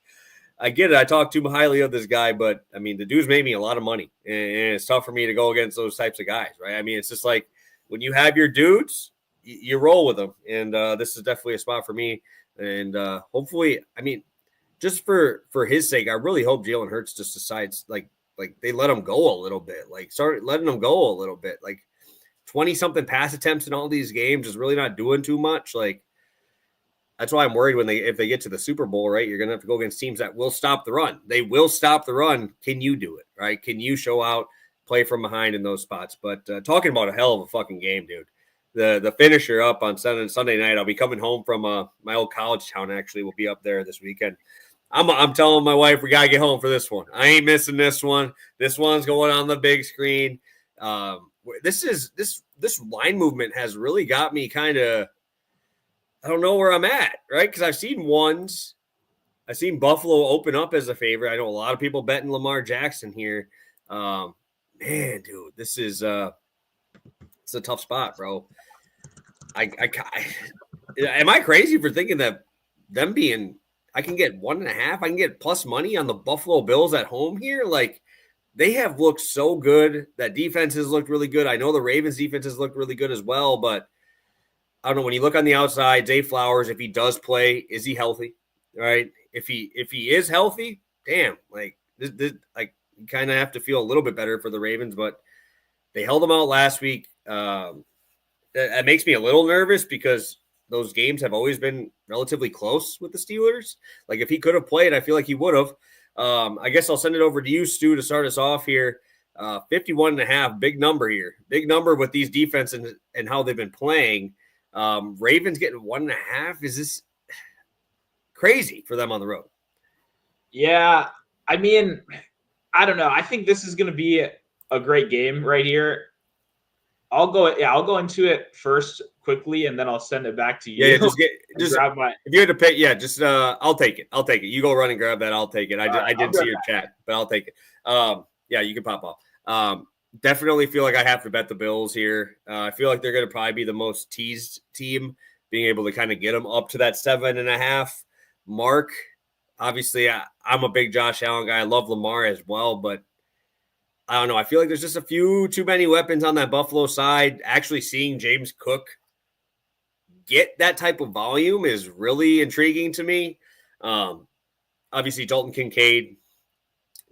I get it. I talk too highly of this guy, but, I mean, the dude's made me a lot of money. And it's tough for me to go against those types of guys, right? I mean, it's just like when you have your dudes, you roll with them. And this is definitely a spot for me. And hopefully, I mean, just for his sake, I really hope Jalen Hurts just decides, like they let him go a little bit. Like, start letting him go a little bit. Like, 20-something pass attempts in all these games is really not doing too much. Like, that's why I'm worried if they get to the Super Bowl, right? You're going to have to go against teams that will stop the run. They will stop the run. Can you do it, right? Can you show out, play from behind in those spots? But talking about a hell of a fucking game, dude. The finisher up on Sunday night. I'll be coming home from my old college town, actually. We'll be up there this weekend. I'm telling my wife we got to get home for this one. I ain't missing this one. This one's going on the big screen. This line movement has really got me kind of, I don't know where I'm at, right? Because I've seen Buffalo open up as a favorite. I know a lot of people betting Lamar Jackson here. Man, dude, this is it's a tough spot, bro. Am I crazy for thinking that them being, I can get 1.5, I can get plus money on the Buffalo Bills at home here? Like, they have looked so good. That defense has looked really good. I know the Ravens defense has looked really good as well, but I don't know. When you look on the outside, Zay Flowers, if he does play, is he healthy? Right? If he is healthy, damn, like this like you kind of have to feel a little bit better for the Ravens, but they held them out last week. That makes me a little nervous because those games have always been relatively close with the Steelers. Like, if he could have played, I feel like he would have. I guess I'll send it over to you, Stu, to start us off here. 51.5, big number here. Big number with these defenses and how they've been playing. Ravens getting 1.5. Is this crazy for them on the road? Yeah, I mean, I don't know. I think this is going to be a great game right here. I'll go into it first quickly, and then I'll send it back to you. Yeah, just grab my. If you had to pick, I'll take it. I'll take it. You go run and grab that. I'll take it. I didn't see your chat, but I'll take it. Yeah, you can pop off. Definitely feel like I have to bet the Bills here. I feel like they're going to probably be the most teased team, being able to kind of get them up to that 7.5 mark. Obviously, I'm a big Josh Allen guy. I love Lamar as well, but I don't know. I feel like there's just a few too many weapons on that Buffalo side. Actually seeing James Cook get that type of volume is really intriguing to me. Obviously, Dalton Kincaid,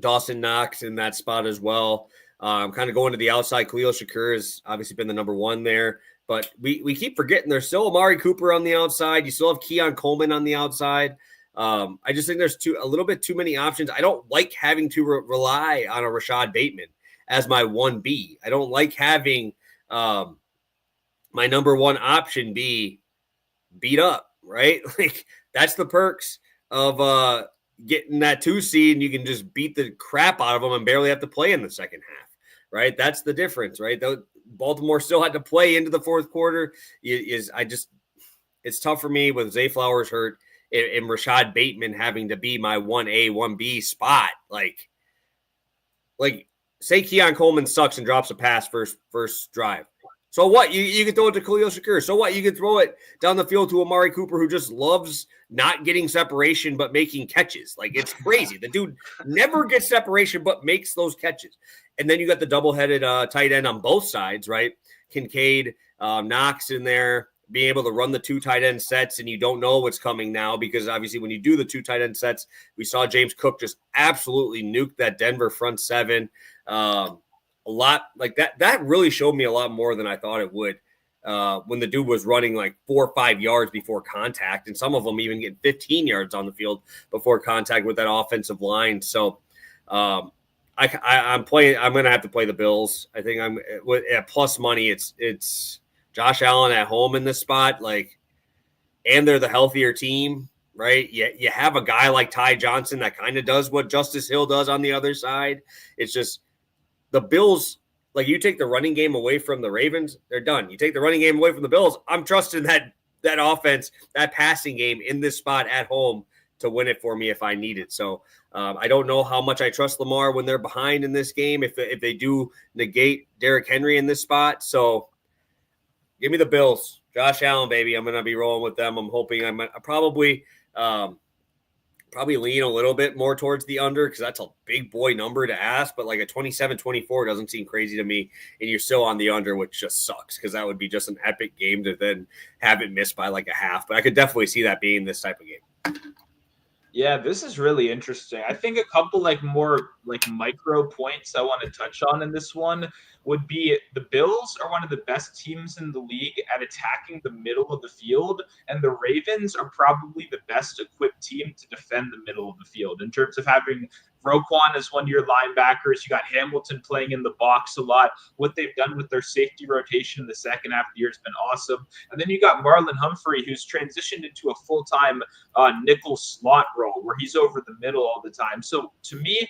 Dawson Knox in that spot as well. Kind of going to the outside. Khalil Shakur has obviously been the number one there. But we keep forgetting there's still Amari Cooper on the outside. You still have Keon Coleman on the outside. I just think there's a little bit too many options. I don't like having to rely on a Rashad Bateman as my 1B. I don't like having my number one option be beat up, right? Like that's the perks of getting that 2 seed, and you can just beat the crap out of them and barely have to play in the second half, right? That's the difference, right? Baltimore still had to play into the fourth quarter. It's tough for me with Zay Flowers hurt and Rashad Bateman having to be my 1A, 1B spot. Like say Keon Coleman sucks and drops a pass first drive. So what? You can throw it to Khalil Shakur. So what? You can throw it down the field to Amari Cooper, who just loves not getting separation but making catches. Like, it's crazy. The dude never gets separation but makes those catches. And then you got the double-headed tight end on both sides, right? Kincaid, Knox in there, being able to run the 2 tight end sets, and you don't know what's coming now because obviously when you do the 2 tight end sets, we saw James Cook just absolutely nuke that Denver front 7. A lot like that really showed me a lot more than I thought it would when the dude was running like 4 or 5 yards before contact, and some of them even get 15 yards on the field before contact with that offensive line. So I'm going to have to play the Bills. I think I'm at plus money. It's Josh Allen at home in this spot, and they're the healthier team, right? You have a guy like Ty Johnson that kind of does what Justice Hill does on the other side. It's just the Bills, like you take the running game away from the Ravens, they're done. You take the running game away from the Bills, I'm trusting that offense, that passing game in this spot at home to win it for me if I need it. So I don't know how much I trust Lamar when they're behind in this game, if they do negate Derrick Henry in this spot. So give me the Bills. Josh Allen, baby. I'm going to be rolling with them. I'm hoping I probably lean a little bit more towards the under because that's a big boy number to ask, but like a 27-24 doesn't seem crazy to me, and you're still on the under, which just sucks because that would be just an epic game to then have it missed by like a half, but I could definitely see that being this type of game. Yeah, this is really interesting. I think a couple more micro points I want to touch on in this one would be the Bills are one of the best teams in the league at attacking the middle of the field, and the Ravens are probably the best equipped team to defend the middle of the field in terms of having Roquan as one of your linebackers. You got Hamilton playing in the box a lot. What they've done with their safety rotation in the second half of the year has been awesome. And then you got Marlon Humphrey, who's transitioned into a full-time nickel slot role where he's over the middle all the time. So to me,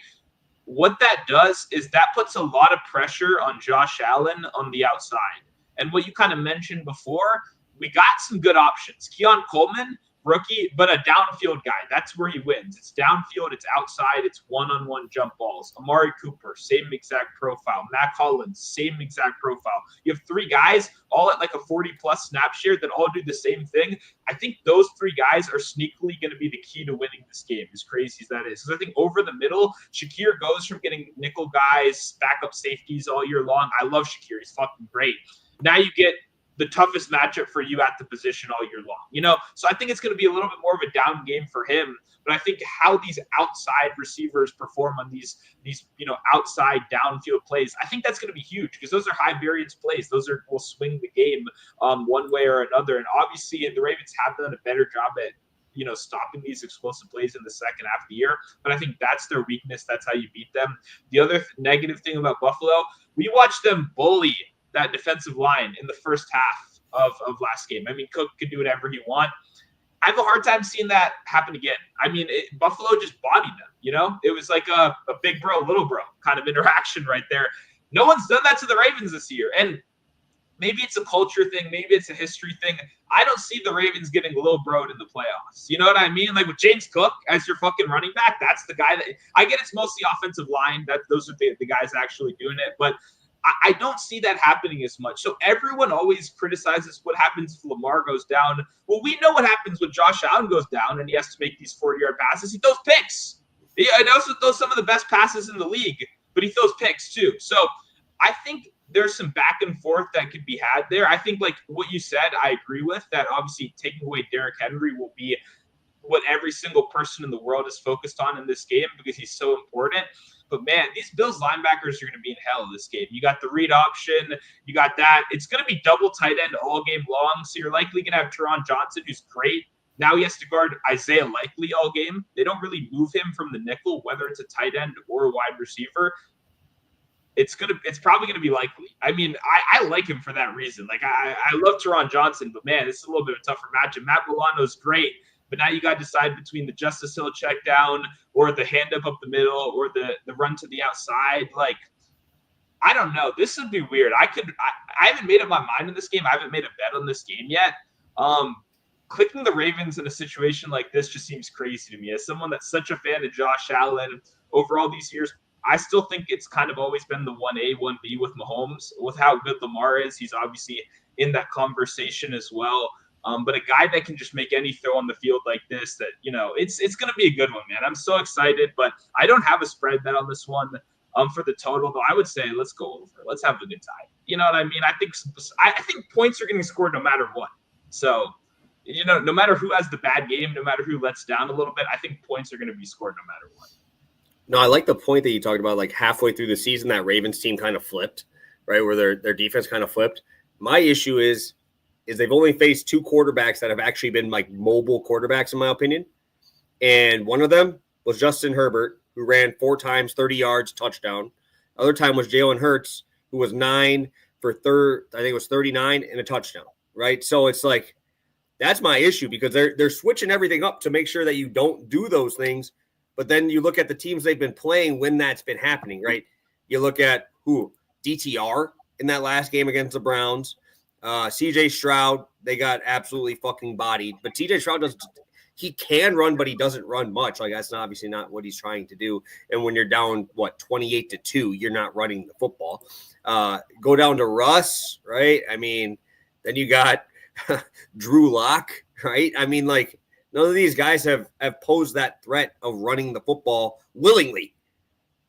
what that does is that puts a lot of pressure on Josh Allen on the outside. And what you kind of mentioned before, we got some good options. Keon Coleman, rookie, but a downfield guy. That's where he wins. It's downfield, it's outside, it's one-on-one jump balls. Amari Cooper, same exact profile. Matt Collins, same exact profile. You have 3 guys all at like a 40-plus snap share that all do the same thing. I think those 3 guys are sneakily going to be the key to winning this game, as crazy as that is. Because I think over the middle, Shakir goes from getting nickel guys, backup safeties all year long. I love Shakir. He's fucking great. Now you get the toughest matchup for you at the position all year long, So I think it's going to be a little bit more of a down game for him. But I think how these outside receivers perform on these outside downfield plays, I think that's going to be huge because those are high variance plays. Those will swing the game one way or another. And obviously the Ravens have done a better job at stopping these explosive plays in the second half of the year. But I think that's their weakness. That's how you beat them. The other negative thing about Buffalo, we watched them bully that defensive line in the first half of last game. I mean, Cook could do whatever he want. I have a hard time seeing that happen again. I mean, Buffalo just bodied them, It was like a big bro, little bro kind of interaction right there. No one's done that to the Ravens this year. And maybe it's a culture thing. Maybe it's a history thing. I don't see the Ravens getting little broed in the playoffs. You know what I mean? Like with James Cook as your fucking running back, that's the guy that – I get it's mostly offensive line. Those are the guys actually doing it. But I don't see that happening as much. So everyone always criticizes what happens if Lamar goes down. Well, we know what happens when Josh Allen goes down and he has to make these 40-yard passes. He throws picks. He also throws some of the best passes in the league, but he throws picks too. So I think there's some back and forth that could be had there. I think like what you said, I agree with that. Obviously taking away Derrick Henry will be what every single person in the world is focused on in this game because he's so important. But man, these Bills linebackers are going to be in hell this game. You got the read option, you got that. It's going to be double tight end all game long. So you're likely going to have Teron Johnson, who's great. Now he has to guard Isaiah Likely all game. They don't really move him from the nickel, whether it's a tight end or a wide receiver. It's probably gonna be Likely. I mean, I like him for that reason. Like I love Teron Johnson, but man, it's a little bit of a tougher matchup. Matt Milano's great, but now you got to decide between the Justice Hill check down or the hand up the middle or the run to the outside. Like I don't know. This would be weird. I haven't made up my mind in this game. I haven't made a bet on this game yet. Clicking the Ravens in a situation like this just seems crazy to me. As someone that's such a fan of Josh Allen over all these years, I still think it's kind of always been the 1A, 1B with Mahomes. With how good Lamar is, he's obviously in that conversation as well. But a guy that can just make any throw on the field like this, that, it's going to be a good one, man. I'm so excited, but I don't have a spread bet on this one for the total, though. I would say let's go over. Let's have a good time. You know what I mean? I think points are getting scored no matter what. So, no matter who has the bad game, no matter who lets down a little bit, I think points are going to be scored no matter what. No, I like the point that you talked about, like halfway through the season, that Ravens team kind of flipped, right, where their defense kind of flipped. My issue is they've only faced two quarterbacks that have actually been like mobile quarterbacks, in my opinion. And one of them was Justin Herbert, who ran 4 times, 30 yards, touchdown. The other time was Jalen Hurts, who was 9 for I think it was 39 and a touchdown, right? So it's like that's my issue because they're switching everything up to make sure that you don't do those things. But then you look at the teams they've been playing when that's been happening, right? You look at DTR in that last game against the Browns. CJ Stroud, they got absolutely fucking bodied. But CJ Stroud he can run, but he doesn't run much. Like that's obviously not what he's trying to do. And when you're down, 28-2, you're not running the football. Go down to Russ, right? I mean, then you got Drew Lock, right? I mean, like, none of these guys have posed that threat of running the football willingly.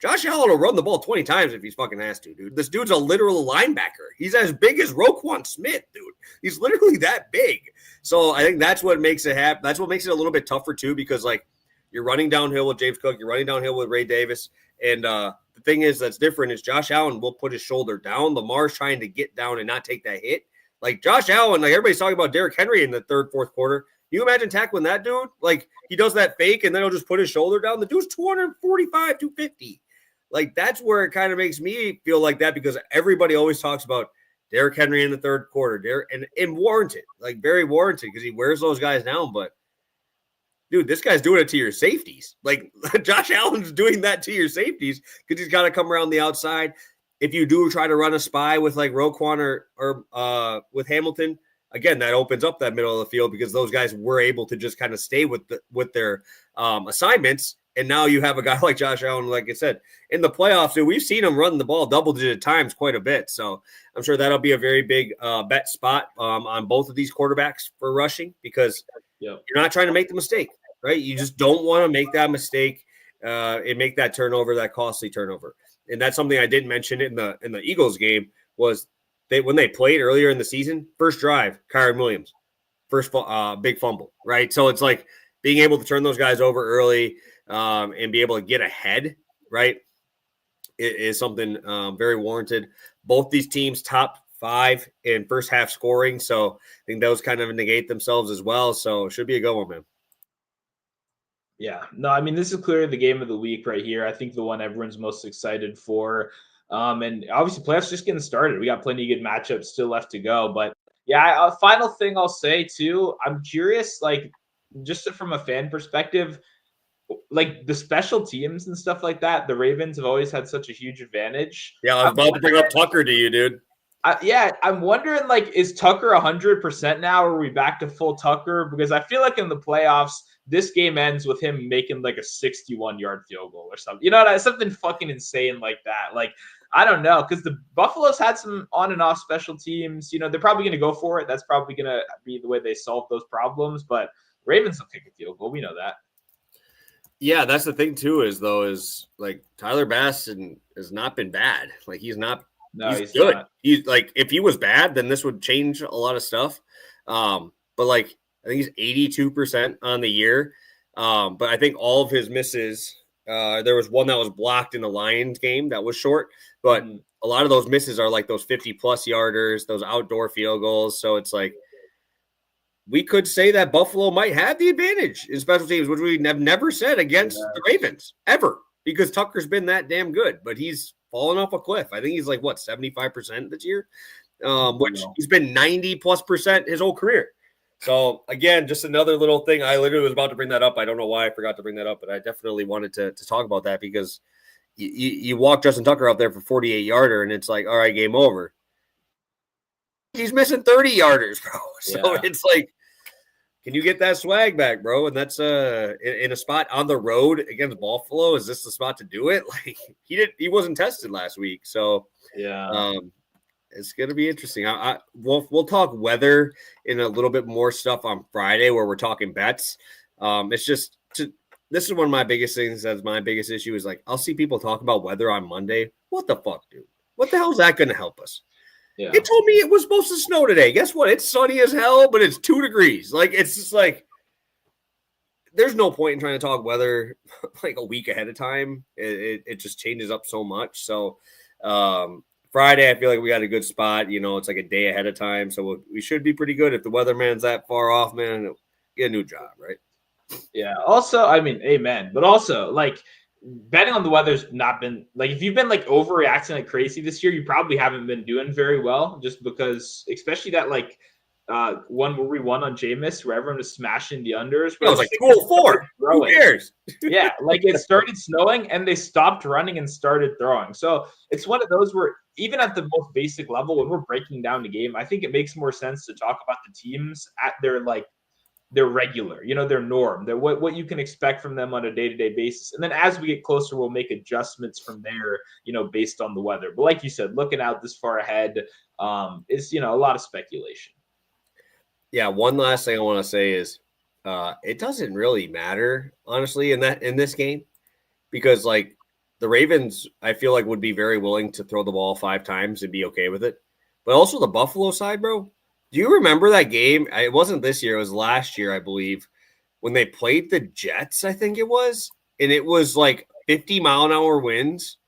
Josh Allen will run the ball 20 times if he's fucking has to, dude. This dude's a literal linebacker. He's as big as Roquan Smith, dude. He's literally that big. So I think that's what makes it happen. That's what makes it a little bit tougher, too, because, like, you're running downhill with James Cook. You're running downhill with Ray Davis. And the thing is that's different is Josh Allen will put his shoulder down. Lamar's trying to get down and not take that hit. Like, Josh Allen, like, everybody's talking about Derrick Henry in the third, fourth quarter. You imagine tackling that dude? Like, he does that fake, and then he'll just put his shoulder down. The dude's 245, 250. Like, that's where it kind of makes me feel like that because everybody always talks about Derrick Henry in the third quarter. And warranted, like, very warranted because he wears those guys down. But, dude, this guy's doing it to your safeties. Like, Josh Allen's doing that to your safeties because he's got to come around the outside. If you do try to run a spy with, like, Roquan or with Hamilton, again, that opens up that middle of the field because those guys were able to just kind of stay with their assignments. And now you have a guy like Josh Allen, like I said, in the playoffs, dude, we've seen him run the ball double-digit times quite a bit. So I'm sure that'll be a very big bet spot on both of these quarterbacks for rushing because you're not trying to make the mistake, right? You just don't want to make that mistake and make that turnover, that costly turnover. And that's something I didn't mention in the Eagles game was when they played earlier in the season, first drive, Kyren Williams, first big fumble, right? So it's like being able to turn those guys over early and be able to get ahead, right, is something very warranted. Both these teams top 5 in first half scoring, so I think those kind of negate themselves as well. So it should be a good one, man. Yeah, no, I mean, this is clearly the game of the week right here. I think the one everyone's most excited for. And obviously, playoffs just getting started. We got plenty of good matchups still left to go. But yeah, a final thing I'll say too, I'm curious, like, just from a fan perspective, like the special teams and stuff like that, the Ravens have always had such a huge advantage. Yeah, I was about to bring up Tucker to you, dude. Yeah, I'm wondering, like, is Tucker 100% now? Or are we back to full Tucker? Because I feel like in the playoffs, this game ends with him making like a 61-yard field goal or something. You know, something fucking insane like that. Like, I don't know, because the Buffalo's had some on and off special teams. You know, they're probably going to go for it. That's probably going to be the way they solve those problems. But Ravens will kick a field goal. We know that. Yeah, that's the thing too. Is like Tyler Bass has not been bad. Like he's not. No, he's good. Not. He's like, if he was bad, then this would change a lot of stuff. But like, I think he's 82% on the year. But I think all of his misses, there was one that was blocked in the Lions game that was short, but a lot of those misses are like those 50+ yarders, those outdoor field goals. So it's like, we could say that Buffalo might have the advantage in special teams, which we have never said against the Ravens ever, because Tucker's been that damn good, but he's fallen off a cliff. I think he's like, what, 75% this year, which he's been 90+% his whole career. So again, just another little thing. I literally was about to bring that up. I don't know why I forgot to bring that up, but I definitely wanted to talk about that, because you walk Justin Tucker out there for 48-yarder and it's like, all right, game over. He's missing 30-yarders, bro. So it's like, can you get that swag back, bro? And that's in a spot on the road against Buffalo. Is this the spot to do it? Like he wasn't tested last week, so it's gonna be interesting. We'll talk weather in a little bit more stuff on Friday where we're talking bets. It's just this is one of my biggest things. That's my biggest issue is like I'll see people talk about weather on Monday. What the fuck, dude? What the hell is that gonna help us? Yeah. It told me it was supposed to snow today. Guess what? It's sunny as hell, but it's 2 degrees. Like, it's just like, there's no point in trying to talk weather like a week ahead of time. It just changes up so much. So Friday, I feel like we got a good spot. You know, it's like a day ahead of time. So we should be pretty good. If the weatherman's that far off, man, get a new job, right? Yeah. Also, I mean, amen. But also, like, betting on the weather's not been like, if you've been like overreacting like crazy this year, you probably haven't been doing very well, just because, especially that like one where we won on Jameis where everyone was smashing the unders. It was like 204. Who cares? Yeah, like it started snowing and they stopped running and started throwing. So it's one of those where even at the most basic level, when we're breaking down the game, I think it makes more sense to talk about the teams at their regular, you know, their norm, their what you can expect from them on a day-to-day basis. And then as we get closer, we'll make adjustments from there, you know, based on the weather. But like you said, looking out this far ahead is, you know, a lot of speculation. Yeah, one last thing I want to say is it doesn't really matter, honestly, in this game, because like the Ravens, I feel like would be very willing to throw the ball 5 times and be okay with it. But also the Buffalo side, bro. Do you remember that game? It wasn't this year. It was last year, I believe, when they played the Jets, I think it was. And it was like 50-mile-an-hour winds.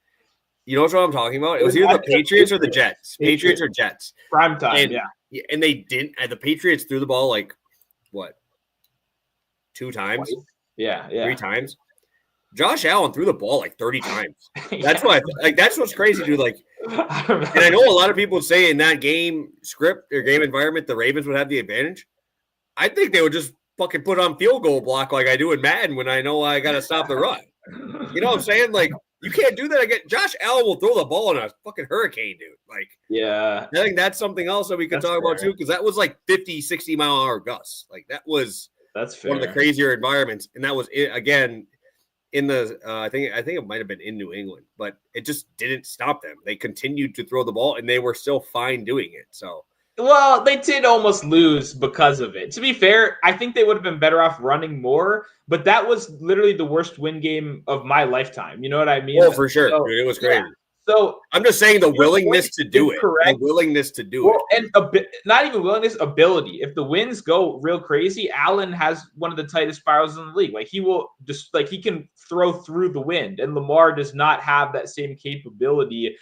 You know what I'm talking about? It was either the Patriots or the Jets. Patriots or Jets. Prime time, yeah. And they didn't. The Patriots threw the ball like, what, 2 times? Yeah. 3 times? Josh Allen threw the ball like 30 times. That's why, like, that's what's crazy, dude. Like, and I know a lot of people say in that game script or game environment, the Ravens would have the advantage. I think they would just fucking put on field goal block like I do in Madden when I know I got to stop the run. You know what I'm saying? Like, you can't do that again. Josh Allen will throw the ball in a fucking hurricane, dude. Like, yeah. I think that's something else that we could talk about too, because that was like 50, 60-mile-an-hour gusts. Like, that was one of the crazier environments. And that was it again. In the, I think it might have been in New England, but it just didn't stop them. They continued to throw the ball, and they were still fine doing it. So, well, they did almost lose because of it. To be fair, I think they would have been better off running more, but that was literally the worst win game of my lifetime. You know what I mean? Oh, for sure, dude, it was crazy. Yeah. So I'm just saying the willingness to do it. The willingness to do it. And not even willingness, ability. If the winds go real crazy, Allen has one of the tightest spirals in the league. Like, he will just, like, he can throw through the wind, and Lamar does not have that same capability.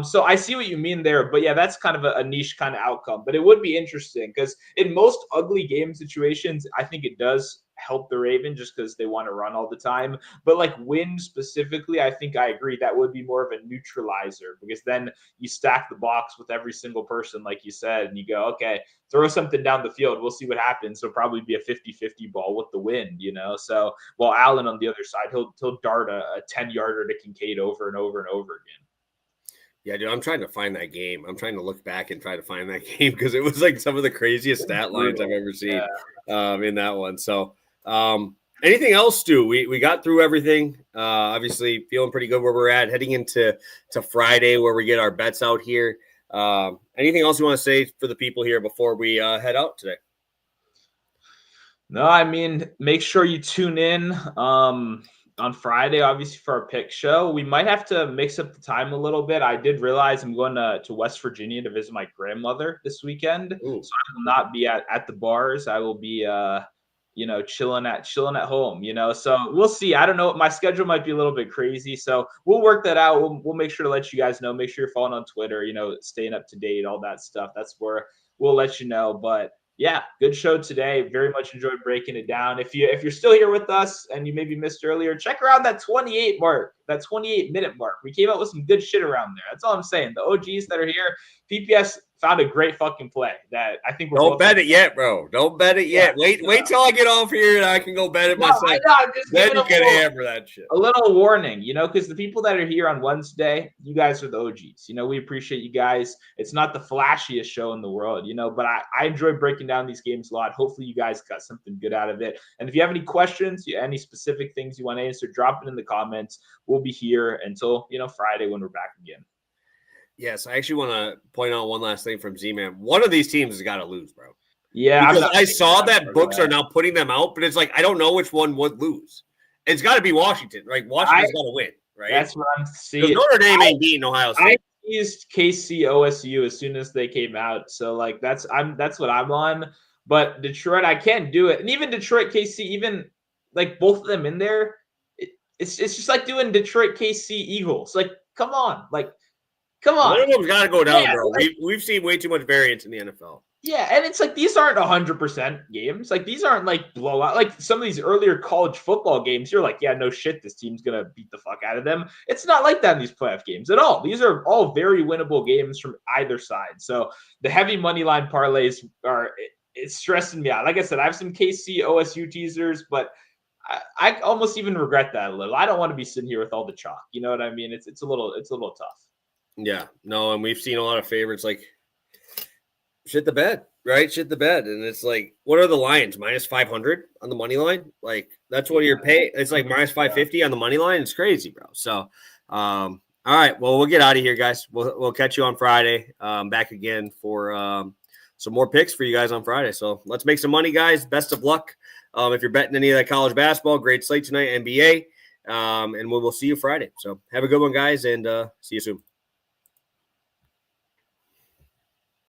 So I see what you mean there, but yeah, that's kind of a niche kind of outcome. But it would be interesting because in most ugly game situations, I think it does help the Ravens just because they want to run all the time. But like win specifically, I think I agree that would be more of a neutralizer because then you stack the box with every single person, like you said, and you go, okay, throw something down the field. We'll see what happens. It'll probably be a 50-50 ball with the wind, So while Allen on the other side, he'll dart a 10-yarder to Kincaid over and over and over again. Yeah, dude, I'm trying to find that game. I'm trying to look back and try to find that game because it was like some of the craziest stat lines I've ever seen in that one. So, anything else, Stu? We got through everything. Obviously, feeling pretty good where we're at. Heading into Friday where we get our bets out here. Anything else you want to say for the people here before we head out today? No, I mean, make sure you tune in on Friday, obviously, for our pick show. We might have to mix up the time a little bit. I did realize I'm going to West Virginia to visit my grandmother this weekend. Ooh. So I will not be at the bars. I will be chilling at home, So we'll see. I don't know. My schedule might be a little bit crazy. So we'll work that out. We'll make sure to let you guys know. Make sure you're following on Twitter, staying up to date, all that stuff. That's where we'll let you know. But yeah, good show today. Very much enjoyed breaking it down. If you're still here with us and you maybe missed earlier, check around that 28 mark, that 28-minute mark. We came up with some good shit around there. That's all I'm saying. The OGs that are here, PPS found a great fucking play that I think we're Don't bet it yet, bro. Don't bet it yet. Wait till I get off here and I can go bet it myself. I know, I'm just then you can hammer that shit. A little warning, because the people that are here on Wednesday, you guys are the OGs. We appreciate you guys. It's not the flashiest show in the world, but I enjoy breaking down these games a lot. Hopefully you guys got something good out of it. And if you have any questions, any specific things you want to answer, drop it in the comments. We'll be here until, Friday when we're back again. Yes, I actually want to point out one last thing from Z-Man. One of these teams has got to lose, bro. Yeah. Because I saw that books are now putting them out, but it's like, I don't know which one would lose. It's got to be Washington, right? Washington's got to win, right? That's what I'm seeing. Because Notre Dame ain't beating Ohio State. I used KC OSU as soon as they came out. So, like, that's what I'm on. But Detroit, I can't do it. And even Detroit, KC, even, like, both of them in there, it's just like doing Detroit, KC, Eagles. Like, come on. Like, come on. One of them's got to go down, bro. We've seen way too much variance in the NFL. Yeah, and it's like these aren't 100% games. Like these aren't like blowout. Like some of these earlier college football games, you're like, yeah, no shit, this team's gonna beat the fuck out of them. It's not like that in these playoff games at all. These are all very winnable games from either side. So the heavy money line parlays it's stressing me out. Like I said, I have some KC OSU teasers, but I almost even regret that a little. I don't want to be sitting here with all the chalk. You know what I mean? It's a little tough. Yeah, no, and we've seen a lot of favorites like shit the bed, right? Shit the bed. And it's like, what are the Lions? Minus 500 on the money line? Like, that's what you're paying. It's like minus 550 on the money line. It's crazy, bro. So, all right. Well, we'll get out of here, guys. We'll catch you on Friday. Back again for some more picks for you guys on Friday. So let's make some money, guys. Best of luck. If you're betting any of that college basketball, great slate tonight, NBA. And we will see you Friday. So have a good one, guys, and see you soon.